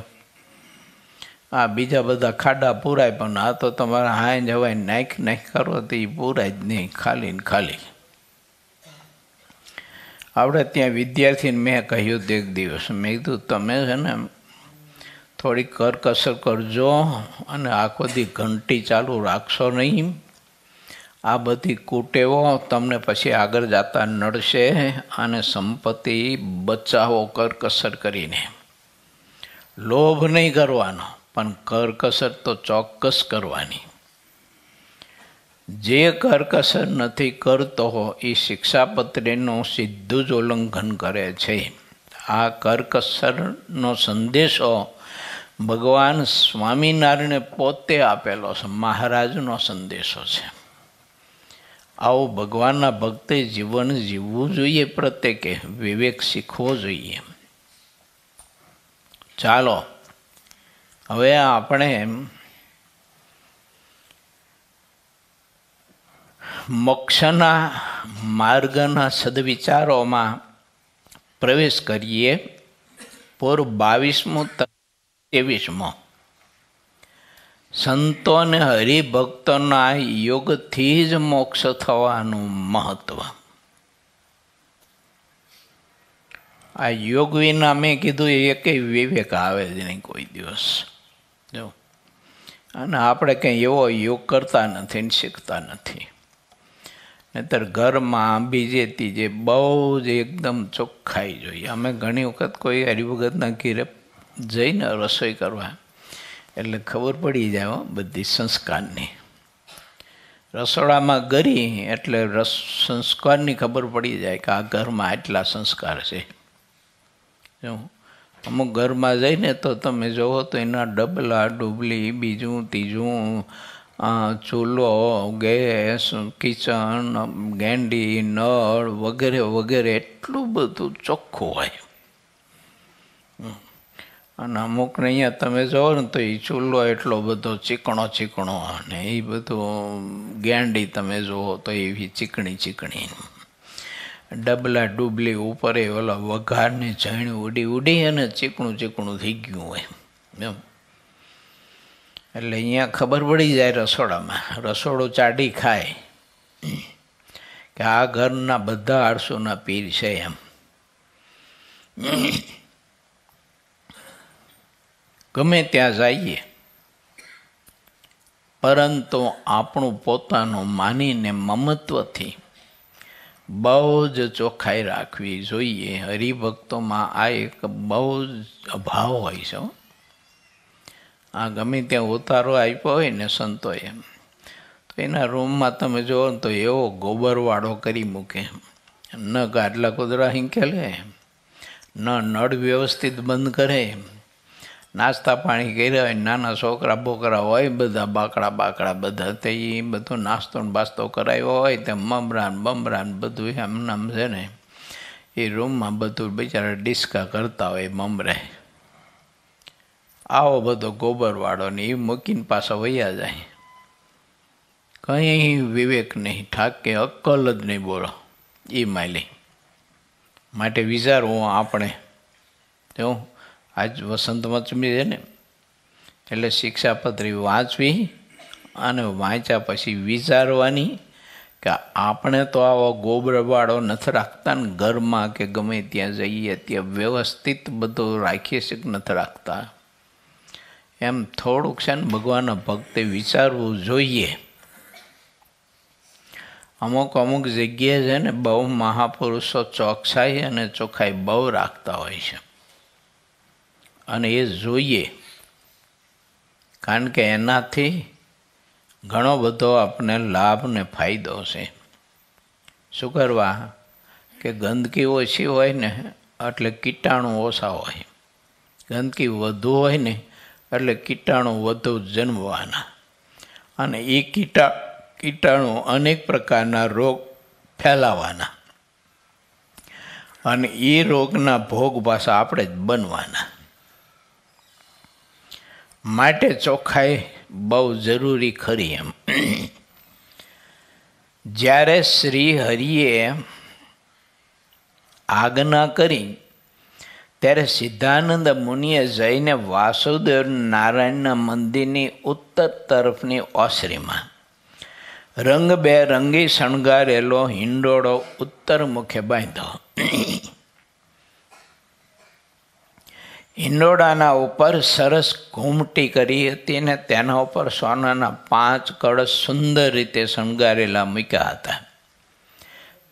આ બીજા બધા ખાડા પૂરાય, પણ આ તો તમારા હાય જવાય નાખ કરો તો એ પૂરાય જ નહીં, ખાલી ને ખાલી. આપણે ત્યાં વિદ્યાર્થીને મેં કહ્યું એક દિવસ, મેં કીધું તમે છે ને થોડી કરકસર કરજો અને આખો દી ઘંટી ચાલુ રાખશો નહીં. આ બધી કુટેવો તમને પછી આગળ જતા નડશે, અને સંપત્તિ બચાવો કરકસર કરીને. લોભ નહીં કરવાનો, પણ કરકસર તો ચોક્કસ કરવાની. જે કરકસર નથી કરતો એ શિક્ષાપત્રીનું સીધું જ ઉલ્લંઘન કરે છે. આ કરકસરનો સંદેશો ભગવાન સ્વામિનારાયણે પોતે આપેલો છે, મહારાજનો સંદેશો છે. આવું ભગવાનના ભક્તે જીવન જીવવું જોઈએ, પ્રત્યેકે વિવેક શીખવો જોઈએ. ચાલો હવે આપણે મોક્ષના માર્ગના સદવિચારોમાં પ્રવેશ કરીએ. પૂર 22મો 23મો સંતો અને હરિભક્તોના યોગથી જ મોક્ષ થવાનું મહત્વ. આ યોગ વિના મેં કીધું એકેય વિવેક આવે જ નહીં કોઈ દિવસ. જો અને આપણે કંઈ એવો યોગ કરતા નથી ને શીખતા નથી. નહીંતર ઘરમાં બીજે ત્રીજે બહુ જ એકદમ ચોખ્ખાઈ જોઈએ. અમે ઘણી વખત કોઈ હરિભગતના ઘીરે જઈને રસોઈ કરવા એટલે ખબર પડી જાય બધી સંસ્કારની. રસોડામાં ગરી એટલે સંસ્કારની ખબર પડી જાય કે આ ઘરમાં આટલા સંસ્કાર છે. જો અમુક ઘરમાં જઈને તો તમે જુઓ તો એના ડબલા ડુબલી, બીજું ત્રીજું, ચૂલો, ગેસ, કિચન, ગેંડી, નળ વગેરે વગેરે એટલું બધું ચોખ્ખું હોય. અને અમુકને અહીંયા તમે જુઓ ને તો એ ચૂલો એટલો બધો ચીકણો અને એ બધું ગેંડી તમે જુઓ તો એવી ચીકણી ડબલા ડુબલી ઉપર એ ઓલા વઘારની ઝાણી ઉડી અને ચીકણું થઈ ગયું હોય એમ. એટલે અહીંયા ખબર પડી જાય રસોડામાં, રસોડું ચાડી ખાય કે આ ઘરના બધા આળસુના પીર છે એમ. ગમે ત્યાં જઈએ, પરંતુ આપણું પોતાનું માનીને મમત્વથી બહુ જ ચોખ્ખાઈ રાખવી જોઈએ. હરિભક્તોમાં આ એક બહુ જ અભાવ હોય છે. આ ગમે ત્યાં ઉતારો આપ્યો હોય ને સંતોએ, તો એના રૂમમાં તમે જુઓ ને તો એવો ગોબરવાળો કરી મૂકે, ન ગાડલા કૂતરા હિંકેલે, ન નળ વ્યવસ્થિત બંધ કરે, નાસ્તા પાણી કર્યા હોય, નાના છોકરા બોકરા હોય બધા બાકડા બધા, તે એ બધું નાસ્તો ને બાસ્તો કરાવ્યો હોય તે મમરાન બધું એમનામ છે ને એ રૂમમાં બધું બિચારા ડિસ્કા કરતા હોય મમરે. આવો બધો ગોબરવાળો ને એ મૂકીને પાછા વૈયા જાય. કંઈ વિવેક નહીં, ઠાકે અક્કલ જ નહીં બોલો એ માલી. માટે વિચારવું આપણે. જો આજ વસંત પંચમી છે ને, એટલે શિક્ષાપત્રી વાંચવી અને વાંચ્યા પછી વિચારવાની કે આપણે તો આવો ગોબરવાળો નથી રાખતા ને ઘરમાં કે ગમે ત્યાં જઈએ ત્યાં વ્યવસ્થિત બધું રાખીએ છીએ કે નથી રાખતા. એમ થોડુંક છે ને ભગવાનના ભક્તે વિચારવું જોઈએ. અમુક જગ્યાએ છે ને બહુ મહાપુરુષો ચોકસાઈ અને ચોખ્ખાઈ બહુ રાખતા હોય છે, અને એ જોઈએ, કારણ કે એનાથી ઘણો બધો આપણને લાભ ને ફાયદો છે. શું કરવા કે ગંદકી ઓછી હોય ને એટલે કીટાણુ ઓછા હોય, ગંદકી વધુ હોય ને એટલે કીટાણુ વધુ જન્મવાના, અને એ કીટાણુ અનેક પ્રકારના રોગ ફેલાવાના, અને એ રોગના ભોગ પાછા આપણે જ બનવાના. માટે ચોખ્ખાઈ બહુ જરૂરી ખરી એમ. જ્યારે શ્રી હરિએ આજ્ઞા કરી ત્યારે સિદ્ધાનંદ મુનિએ જઈને વાસુદેવ નારાયણના મંદિરની ઉત્તર તરફની ઓસરીમાં રંગબેરંગી શણગારેલો હિંડોળો ઉત્તર મુખે બાંધ્યો. હિંડોળાના ઉપર સરસ ઘૂમટી કરી હતી ને તેના ઉપર સોનાના 5 કળશ સુંદર રીતે શણગારેલા મૂક્યા હતા.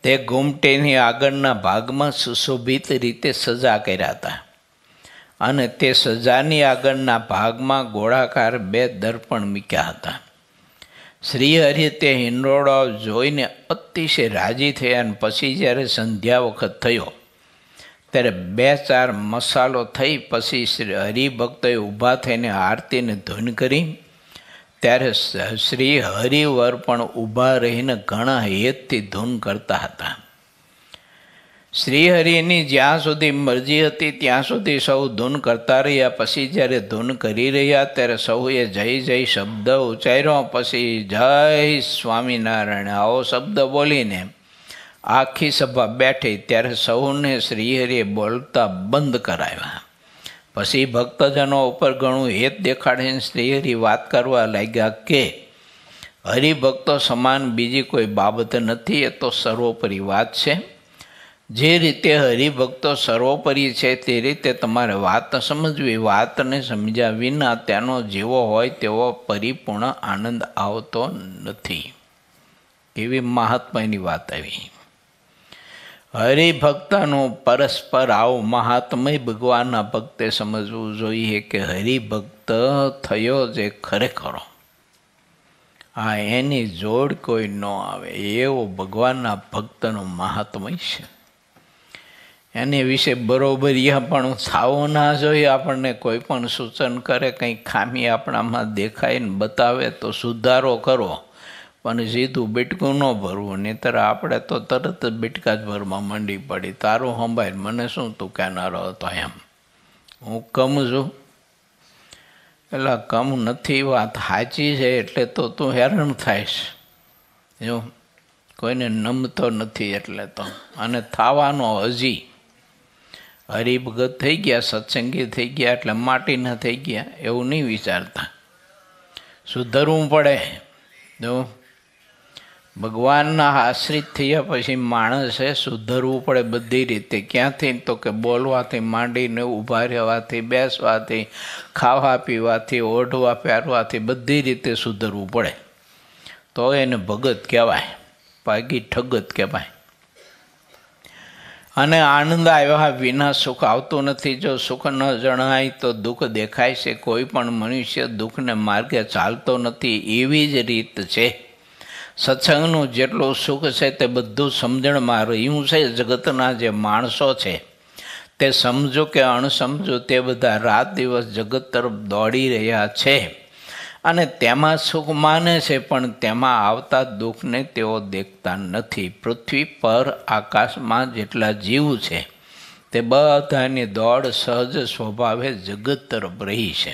તે ઘૂમટીની આગળના ભાગમાં સુશોભિત રીતે સજા કર્યા હતા, અને તે સજાની આગળના ભાગમાં ગોળાકાર 2 દર્પણ મૂક્યા હતા. શ્રીહરિ તે હિંડોળો જોઈને અતિશય રાજી થયા, અને પછી જ્યારે સંધ્યા વખત થયો ત્યારે 2-4 મસાલો થઈ પછી શ્રી હરિભક્તોએ ઊભા થઈને આરતીને ધૂન કરી. ત્યારે શ્રી હરિવર પણ ઊભા રહીને ઘણા હેતથી ધૂન કરતા હતા. શ્રીહરિની જ્યાં સુધી મરજી હતી ત્યાં સુધી સૌ ધૂન કરતા રહ્યા. પછી જ્યારે ધૂન કરી રહ્યા ત્યારે સૌએ જય જય શબ્દ ઉચ્ચાર્યો. પછી જય સ્વામિનારાયણ આવો શબ્દ બોલીને આખી સભા બેઠી. ત્યારે સૌને શ્રીહરિએ બોલતા બંધ કરાવ્યા. પછી ભક્તજનો ઉપર ઘણું હેત દેખાડીને શ્રીહરિ વાત કરવા લાગ્યા કે હરિભક્તો સમાન બીજી કોઈ બાબત નથી, એ તો સર્વોપરી વાત છે. જે રીતે હરિભક્તો સર્વોપરી છે તે રીતે તમારે વાત સમજવી. વાતને સમજ્યા વિના તેનો જેવો હોય તેવો પરિપૂર્ણ આનંદ આવતો નથી. એવી મહાત્માની વાત આવી. હરિભક્તનું પરસ્પર આવું મહાત્મય ભગવાનના ભક્તે સમજવું જોઈએ કે હરિભક્ત થયો જે ખરેખરો, આ એની જોડ કોઈ ન આવે એવો ભગવાનના ભક્તનું મહાત્મય છે. એની વિશે બરોબરિયા પણ થવું ના જોઈએ. આપણને કોઈ પણ સૂચન કરે, કંઈ ખામી આપણામાં દેખાય ને બતાવે તો સુધારો કરો, પણ સીધું બેટકું ન ભરવું. નહીંતર આપણે તો તરત જ બેટકા જ ભરવા માંડી પડી. તારું સંભાળ, મને શું તું કહેનારો હતો એમ. હું કમ છું એટલે કમ નથી, વાત સાચી છે એટલે તો તું હેરાન થાયશ. જો કોઈને નમતો નથી એટલે તો, અને થવાનો હજી. હરિભગત થઈ ગયા, સત્સંગી થઈ ગયા એટલે માટીના થઈ ગયા એવું નહીં વિચારતા. સુધરવું પડે. જો ભગવાનના આશ્રિત થયા પછી માણસે સુધરવું પડે બધી રીતે. ક્યાંથી તો કે બોલવાથી માંડીને ઊભા રહેવાથી, બેસવાથી, ખાવા પીવાથી, ઓઢવા પહેરવાથી બધી રીતે સુધરવું પડે. તો એને ભગત કહેવાય, પાગી ઠગત કહેવાય. અને આનંદ આવ્યા વિના સુખ આવતું નથી. જો સુખ ન જણાય તો દુઃખ દેખાય છે. કોઈ પણ મનુષ્ય દુઃખને માર્ગે ચાલતો નથી. એવી જ રીત છે સત્સંગનું. જેટલું સુખ છે તે બધું સમજણમાં રહ્યું છે. જગતના જે માણસો છે તે સમજો કે અણસમજો તે બધા રાત દિવસ જગત તરફ દોડી રહ્યા છે, અને તેમાં સુખ માને છે, પણ તેમાં આવતા દુઃખને તેઓ દેખતા નથી. પૃથ્વી પર આકાશમાં જેટલા જીવ છે તે બધાની દોડ સહજ સ્વભાવે જગત તરફ રહી છે.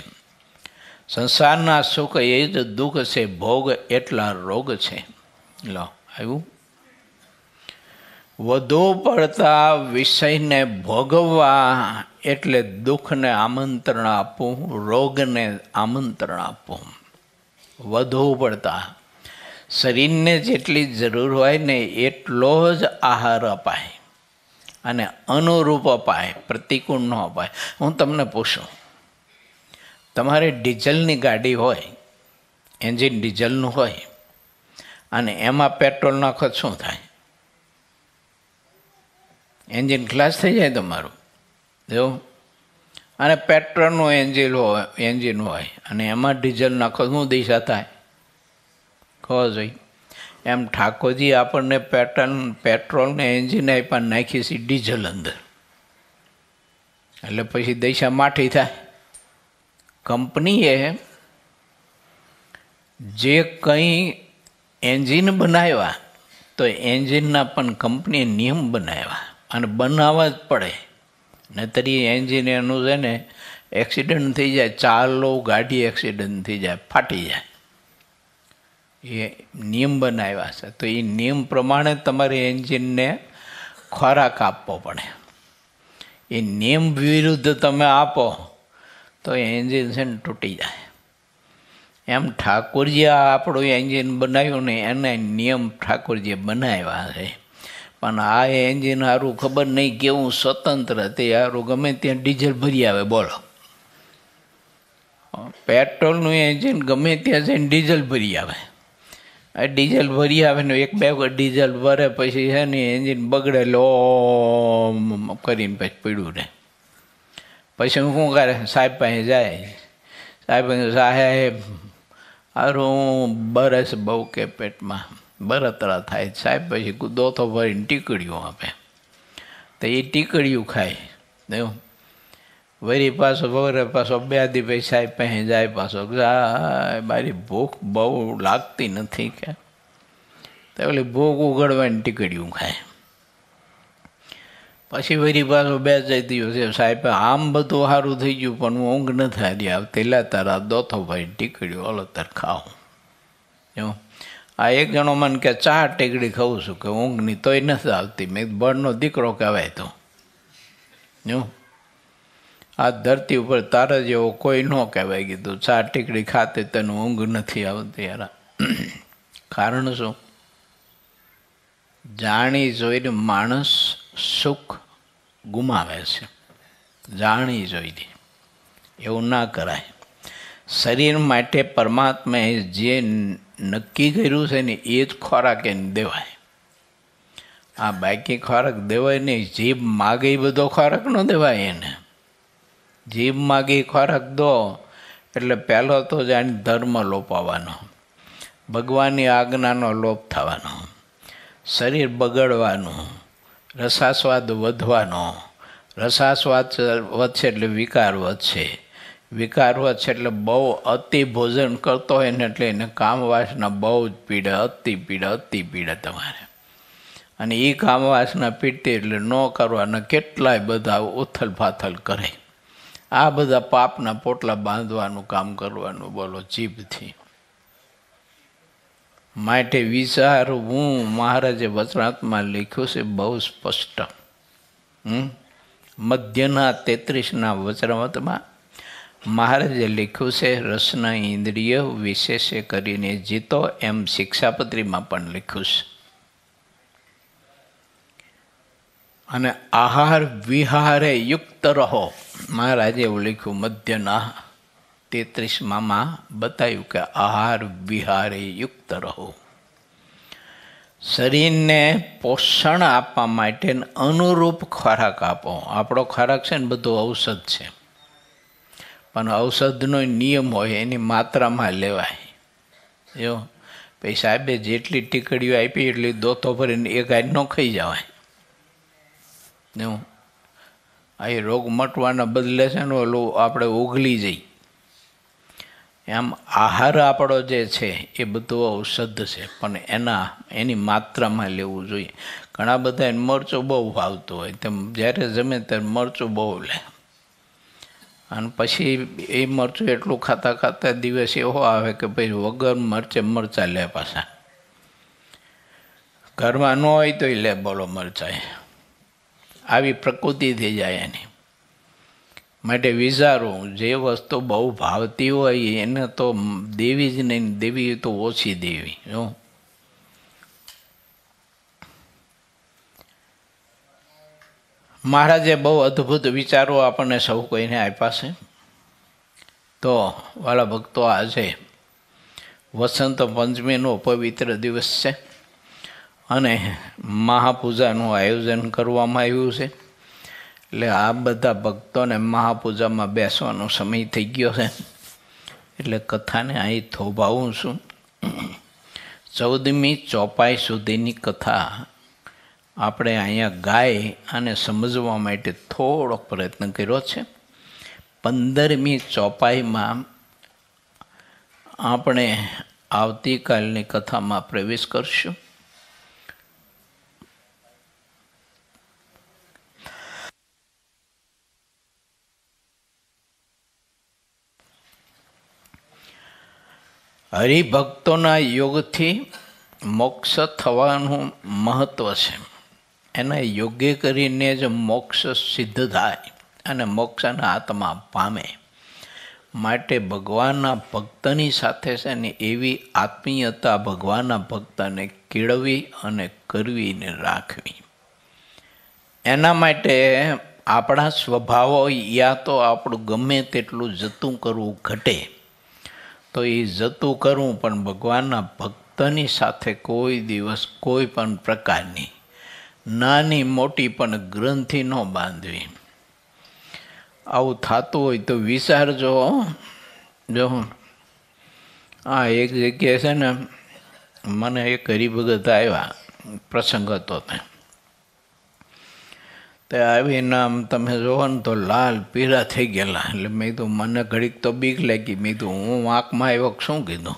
સંસારના સુખ એ જ દુઃખ છે, ભોગ એટલા રોગ છે. લો આવ્યું. વધુ પડતા વિષયને ભોગવવા એટલે દુઃખને આમંત્રણ આપવું, રોગને આમંત્રણ આપવું. વધુ પડતા શરીરને જેટલી જરૂર હોય ને એટલો જ આહાર અપાય અને અનુરૂપ અપાય, પ્રતિકૂળ ન અપાય. હું તમને પૂછું, તમારે ડીઝલની ગાડી હોય, એન્જિન ડીઝલનું હોય અને એમાં પેટ્રોલ નાખો શું થાય? એન્જિન ક્લાસ થઈ જાય તમારું. જો અને પેટ્રોલનું એન્જિન હોય અને એમાં ડીઝલ નાખો શું દિશા થાય? કહો જોઈએ. એમ ઠાકોરજી આપણને પેટ્રોલને એન્જિન આપ્યા, નાખી છે ડીઝલ અંદર, એટલે પછી દિશા માઠી થાય. કંપનીએ જે કંઈ એન્જિન બનાવ્યા તો એન્જિનના પણ કંપનીએ નિયમ બનાવ્યા અને બનાવવા જ પડે, નહીંતર એ એન્જિન એનું છે ને એક્સિડન્ટ થઈ જાય, ચાલો ગાડી એક્સિડન્ટ થઈ જાય, ફાટી જાય. એ નિયમ બનાવ્યા છે, તો એ નિયમ પ્રમાણે તમારે એન્જિનને ખોરાક આપવો પડે. એ નિયમ વિરુદ્ધ તમે આપો તો એન્જિન છે ને તૂટી જાય. એમ ઠાકોરજીએ આપણું એન્જિન બનાવ્યું ને એને નિયમ ઠાકોરજીએ બનાવ્યા છે. પણ આ એન્જિન સારું ખબર નહીં કેવું સ્વતંત્ર, તે સારું ગમે ત્યાં ડીઝલ ભરી આવે. બોલો, પેટ્રોલનું એન્જિન ગમે ત્યાં જઈને ડીઝલ ભરી આવે. આ ડીઝલ ભરી આવે ને 1-2 વખત ડીઝલ ભરે પછી છે ને એન્જિન બગડે, લો કરીને પછી પીડ્યું રહે. પછી હું શું કરે? સાહેબ પાસે જાય. સાહેબ સારું બરસ બહુ કે પેટમાં બળતરા થાય. સાહેબ પછી દોથો ભરીને ટીકડીયું આપે, તો એ ટીકડીયું ખાય. એવું વળી પાછો 2 દી પછી સાહેબ પાસે જાય, પાછો મારી ભૂખ બહુ લાગતી નથી કે, તો ઓલી ભૂખ ઉઘડવાની ટીકડીયું ખાય. પછી વળી પાછો 2 દિવસે સાહેબ આમ બધું સારું થઈ ગયું પણ ઊંઘ નથી આવી આવતી, લે તારા દોથો ભાઈ ટીકડીયું ઓલો તાર ખાઓ. એવું આ એક જણો મને કે 4 ટીકડી ખાઉં છું કે ઊંઘની તોય નથી આવતી. મેં બળનો દીકરો કહેવાય તો એવું આ ધરતી ઉપર તારા જેવો કોઈ ન કહેવાય. કીધું 4 ટીકડી ખાતે તને ઊંઘ નથી આવતી. યાર કારણ શું? જાણી જોઈને માણસ સુખ ગુમાવે છે, જાણી જોઈને. એવું ના કરાય. શરીર માટે પરમાત્માએ જે નક્કી કર્યું છે ને એ જ ખોરાક એને દેવાય. આ બાકી ખોરાક દેવાય નહીં. જીભ માગે એ બધો ખોરાક ન દેવાય એને. જીભ માગે ખોરાક દો એટલે પહેલો તો જાણે ધર્મ લોપાવાનો, ભગવાનની આજ્ઞાનો લોપ થવાનો, શરીર બગડવાનું, રસાસ્વાદ વધવાનો. રસાસ્વાદ વધશે એટલે વિકાર વધશે, વિકાર વધશે એટલે બહુ અતિ ભોજન કરતો હોય ને એટલે એને કામવાસના બહુ જ પીડે, અતિ પીડે તમારે. અને એ કામવાસના પીડતી એટલે ન કરવાના કેટલાય બધા ઉથલ પાથલ કરે. આ બધા પાપના પોટલા બાંધવાનું કામ કરવાનું, બોલો, જીભથી. માટે વિચારવું. મહારાજે વચનાત્મા લખ્યું છે બહુ સ્પષ્ટ. મધ્યના 33ના વચનામતમાં મહારાજે લખ્યું છે રસના ઇન્દ્રિય વિશેષે કરીને જીતો, એમ શિક્ષાપત્રીમાં પણ લખ્યું છે. અને આહાર વિહારે યુક્ત રહો. મહારાજે એવું લખ્યું મધ્યના 33માં બતાવ્યું કે આહાર વિહારે યુક્ત રહો. શરીરને પોષણ આપવા માટે અનુરૂપ ખોરાક આપો. આપણો ખોરાક છે ને બધું ઔષધ છે, પણ ઔષધનો નિયમ હોય, એની માત્રામાં લેવાય. જો પછી સાહેબે જેટલી ટીકડીઓ આપી એટલી દોથો ભરીને એક આજ ન ખાઈ જવાય. એવું આ એ રોગ મટવાના બદલે છે ને ઓલું આપણે ઉગલી જઈ. એમ આહાર આપણો જે છે એ બધું ઔષધ છે, પણ એની માત્રામાં લેવું જોઈએ. ઘણા બધા એને મરચું બહુ ભાવતું હોય, તેમ જ્યારે જમે ત્યારે મરચું બહુ લે, અને પછી એ મરચું એટલું ખાતા ખાતા દિવસ એવો આવે કે પછી વગર મરચે મરચાં લે પાછા. ઘરમાં ન હોય તો લે બોલો મરચાઈ, આવી પ્રકૃતિ થઈ જાય એની. માટે વિચારું, જે વસ્તુ બહુ ભાવતી હોય એને તો દેવી જ નહીં, દેવી તો ઓછી દેવી. જો મહારાજે બહુ અદ્ભુત વિચારો આપણને સૌ કોઈને આપ્યા છે. તો વાલા ભક્તો, આજે વસંત પંચમીનો પવિત્ર દિવસ છે અને મહાપૂજાનું આયોજન કરવામાં આવ્યું છે. એટલે આ બધા ભક્તોને મહાપૂજામાં બેસવાનો સમય થઈ ગયો છે. એટલે કથાને અહીં થોભાવું છું. 14મી ચોપાઈ સુધીની કથા આપણે અહીંયા ગાય અને સમજવા માટે થોડોક પ્રયત્ન કર્યો છે. 15મી ચોપાઈમાં આપણે આવતીકાલની કથામાં પ્રવેશ કરશું. હરિભક્તોના યોગથી મોક્ષ થવાનું મહત્ત્વ છે. એના યોગ્ય કરીને જ મોક્ષ સિદ્ધ થાય અને મોક્ષના આત્મા પામે. માટે ભગવાનના ભક્તની સાથે છે ને એવી આત્મીયતા ભગવાનના ભક્તને કેળવી અને કરવીને રાખવી. એના માટે આપણા સ્વભાવો યા તો આપણું ગમે તેટલું જતું કરવું ઘટે, તો એ જતું કરવું, પણ ભગવાનના ભક્તની સાથે કોઈ દિવસ કોઈ પણ પ્રકારની નાની મોટી પણ ગ્રંથિ ન બાંધવી. આવું થતું હોય તો વિચારજો. જો આ એક જગ્યાએ છે ને, મને એક હરિભગત આવ્યા, પ્રસંગ હતો તે આવીને આમ તમે જોવો ને તો લાલ પીળા થઈ ગયેલા. એટલે મેં કીધું, મને ઘડીક તો બીક લાગી. મેં કીધું, હું આંખમાં આવ્યો શું કીધું?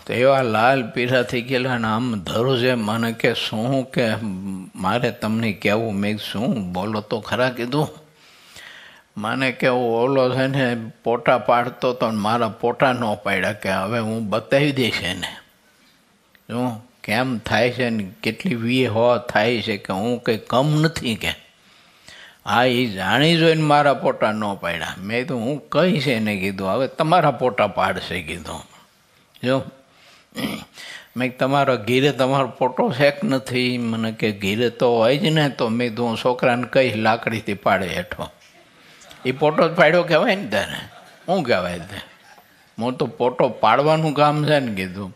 તો એવા લાલ પીળા થઈ ગયેલા અને આમ ધરું છે. મને કે શું કે મારે તમને કહેવું? મેં શું બોલો તો ખરા કીધું. મને કે ઓલો છે ને પોટા પાડતો તો મારા પોટા ન પાડ્યા, કે હવે હું બતાવી દઈશ એને શું કેમ થાય છે ને કેટલી વી થાય છે, કે હું કંઈ કમ નથી. કે હા, એ જાણી જોઈને મારા પોટા ન પાડ્યા. મેં તો હું કહીશ એને કીધું, હવે તમારા પોટા પાડશે કીધું. જો મેં તમારો ઘીરે તમારો પોટો છે કે નથી? મને કે ઘીરે તો હોય જ ને. તો મેં તો હું છોકરાને કહીશ લાકડીથી પાડે હેઠો. એ પોટો જ પાડ્યો કહેવાય ને તારે? શું કહેવાય તે? હું તો પોટો પાડવાનું કામ છે ને કીધું.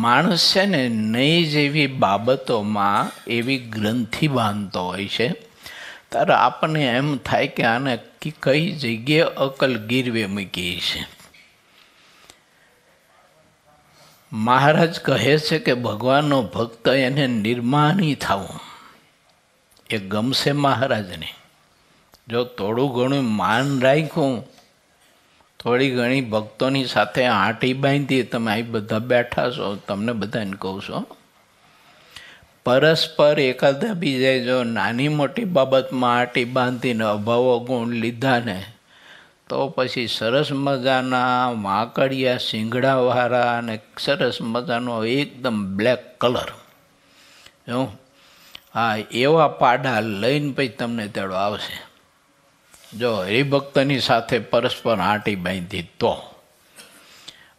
માણસ છે ને નહીં જેવી બાબતોમાં એવી ગ્રંથિ બાંધતો હોય છે, ત્યારે આપણને એમ થાય કે આને કઈ જગ્યાએ અકલ ગીરવે મૂકી છે. મહારાજ કહે છે કે ભગવાનનો ભક્ત એને નિર્માની થવું એ ગમશે મહારાજને. જો થોડું ઘણું માન રાખ્યું, થોડી ઘણી ભક્તોની સાથે આંટી બાંધી, તમે અહીં બધા બેઠા છો, તમને બધાને કહું છો, પરસ્પર એકાદા બીજાએ જો નાની મોટી બાબતમાં આંટી બાંધીને અભાવો ગુણ લીધા ને, તો પછી સરસ મજાના વાંકડિયા શીંગડાવાળા અને સરસ મજાનો એકદમ બ્લેક કલર, હા, એવા પાડા લઈને પછી તમને તેડો આવશે. જો હરિભક્તની સાથે પરસ્પર આંટી બાંધી તો,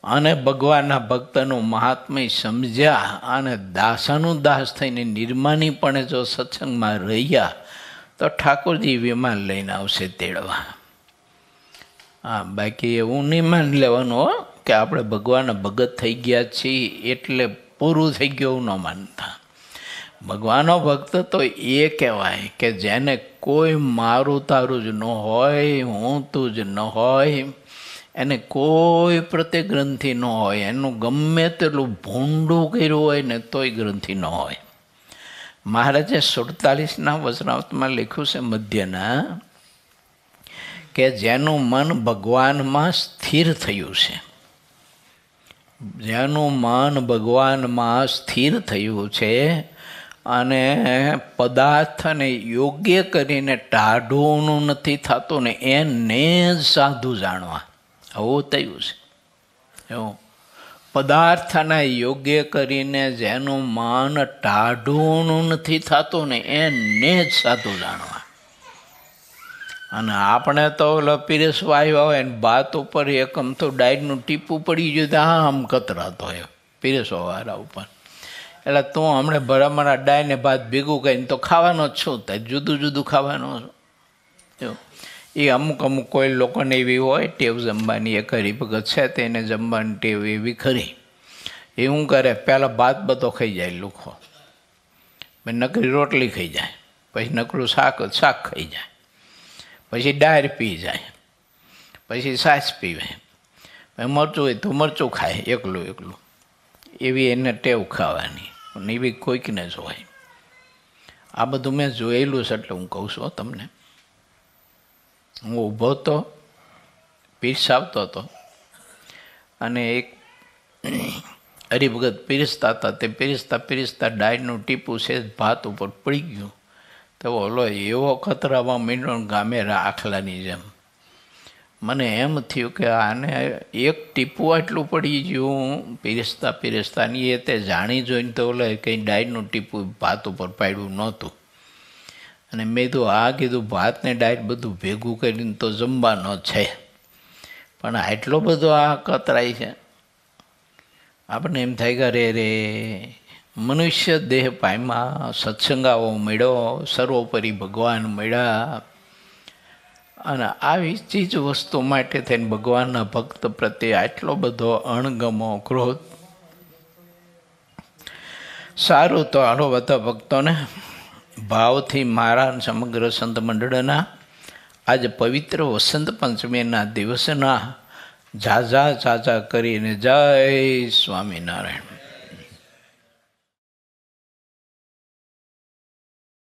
અને ભગવાનના ભક્તનું મહાત્મ્ય સમજ્યા અને દાસાનું દાસ થઈને નિર્માનીપણે જો સત્સંગમાં રહ્યા, તો ઠાકોરજી વિમાન લઈને આવશે તેડવા. હા, બાકી એવું નહીં માન લેવાનું કે આપણે ભગવાનના ભગત થઈ ગયા છીએ એટલે પૂરું થઈ ગયું ન માનતા. ભગવાનનો ભક્ત તો એ કહેવાય કે જેને કોઈ મારું તારું જ ન હોય, હું તું જ ન હોય, એને કોઈ પ્રત્યે ગ્રંથિ ન હોય, એનું ગમે તેટલું ભૂંડું કર્યું હોય ને તોય ગ્રંથિ ન હોય. મહારાજે 47ના વચનામૃતમાં લખ્યું છે મધ્યના, કે જેનું મન ભગવાનમાં સ્થિર થયું છે, જેનું મન ભગવાનમાં સ્થિર થયું છે અને પદાર્થને યોગ્ય કરીને ટાઢું નથી થતું ને એને જ સાધુ જાણવા, આવું થયું છે. એવું પદાર્થના યોગ્ય કરીને જેનું મન ટાઢું નથી થતું ને એને જ સાધુ જાણવા. અને આપણે તો પીરસવા આવ્યા હોય ને ભાત ઉપર એકમ તો ડાયરનું ટીપું પડી ગયું તો આમ કતરાતો હોય પીરસવાવાળા ઉપર. એટલે તું હમણાં ભરામણા ડાયને ભાત ભેગું કરીને તો ખાવાનો જ છું, તો જુદું જુદું ખાવાનું જો. એ અમુક કોઈ લોકોને એવી હોય ટેવ જમવાની, એક હરિભગત છે તેને જમવાની ટેવ એવી ખરી. એ શું કરે, પહેલાં ભાત બધો ખાઈ જાય લુખો, નકરી રોટલી ખાઈ જાય, પછી નકરું શાક ખાઈ જાય, પછી ડાયર પી જાય, પછી છાશ પીવે, પછી મરચું હોય તો મરચું ખાય એકલું. એવી એને ટેવ ખાવાની, પણ એવી કોઈકને જ હોય. આ બધું મેં જોયેલું છે એટલે હું કહું છું તમને. હું ઊભો તો પીરસાવતો હતો અને એક હરિભગત પીરસતા હતા. તે પીરસતા ડાયરનું ટીપું છે ભાત ઉપર પડી ગયું તો ઓલો એવો ખતરાવા માંડ્યો ગામે આખલાની જેમ. મને એમ થયું કે આને એક ટીપું આટલું પડી ગયું પીરસતા ને એ તે જાણી જોઈને તો ઓલે કંઈ ડાયરનું ટીપું ભાત ઉપર પાડ્યું નહોતું. અને મેં તો કીધું ભાતને ડાયર બધું ભેગું કરીને તો જમવાનો છે, પણ આટલો બધો આ કતરાય છે. આપણને એમ થાય કે રે મનુષ્ય દેહ પામ્યા, સત્સંગાઓ મળ્યો, સર્વોપરી ભગવાન મળ્યા, અને આવી ચીજ વસ્તુ માટે થઈને ભગવાનના ભક્ત પ્રત્યે આટલો બધો અણગમો, ક્રોધ. સારું, તો હાલો બધા ભક્તોને ભાવથી મારા સમગ્ર સંત મંડળના આજે પવિત્ર વસંત પંચમીના દિવસના ઝાઝા કરીને જય સ્વામિનારાયણ.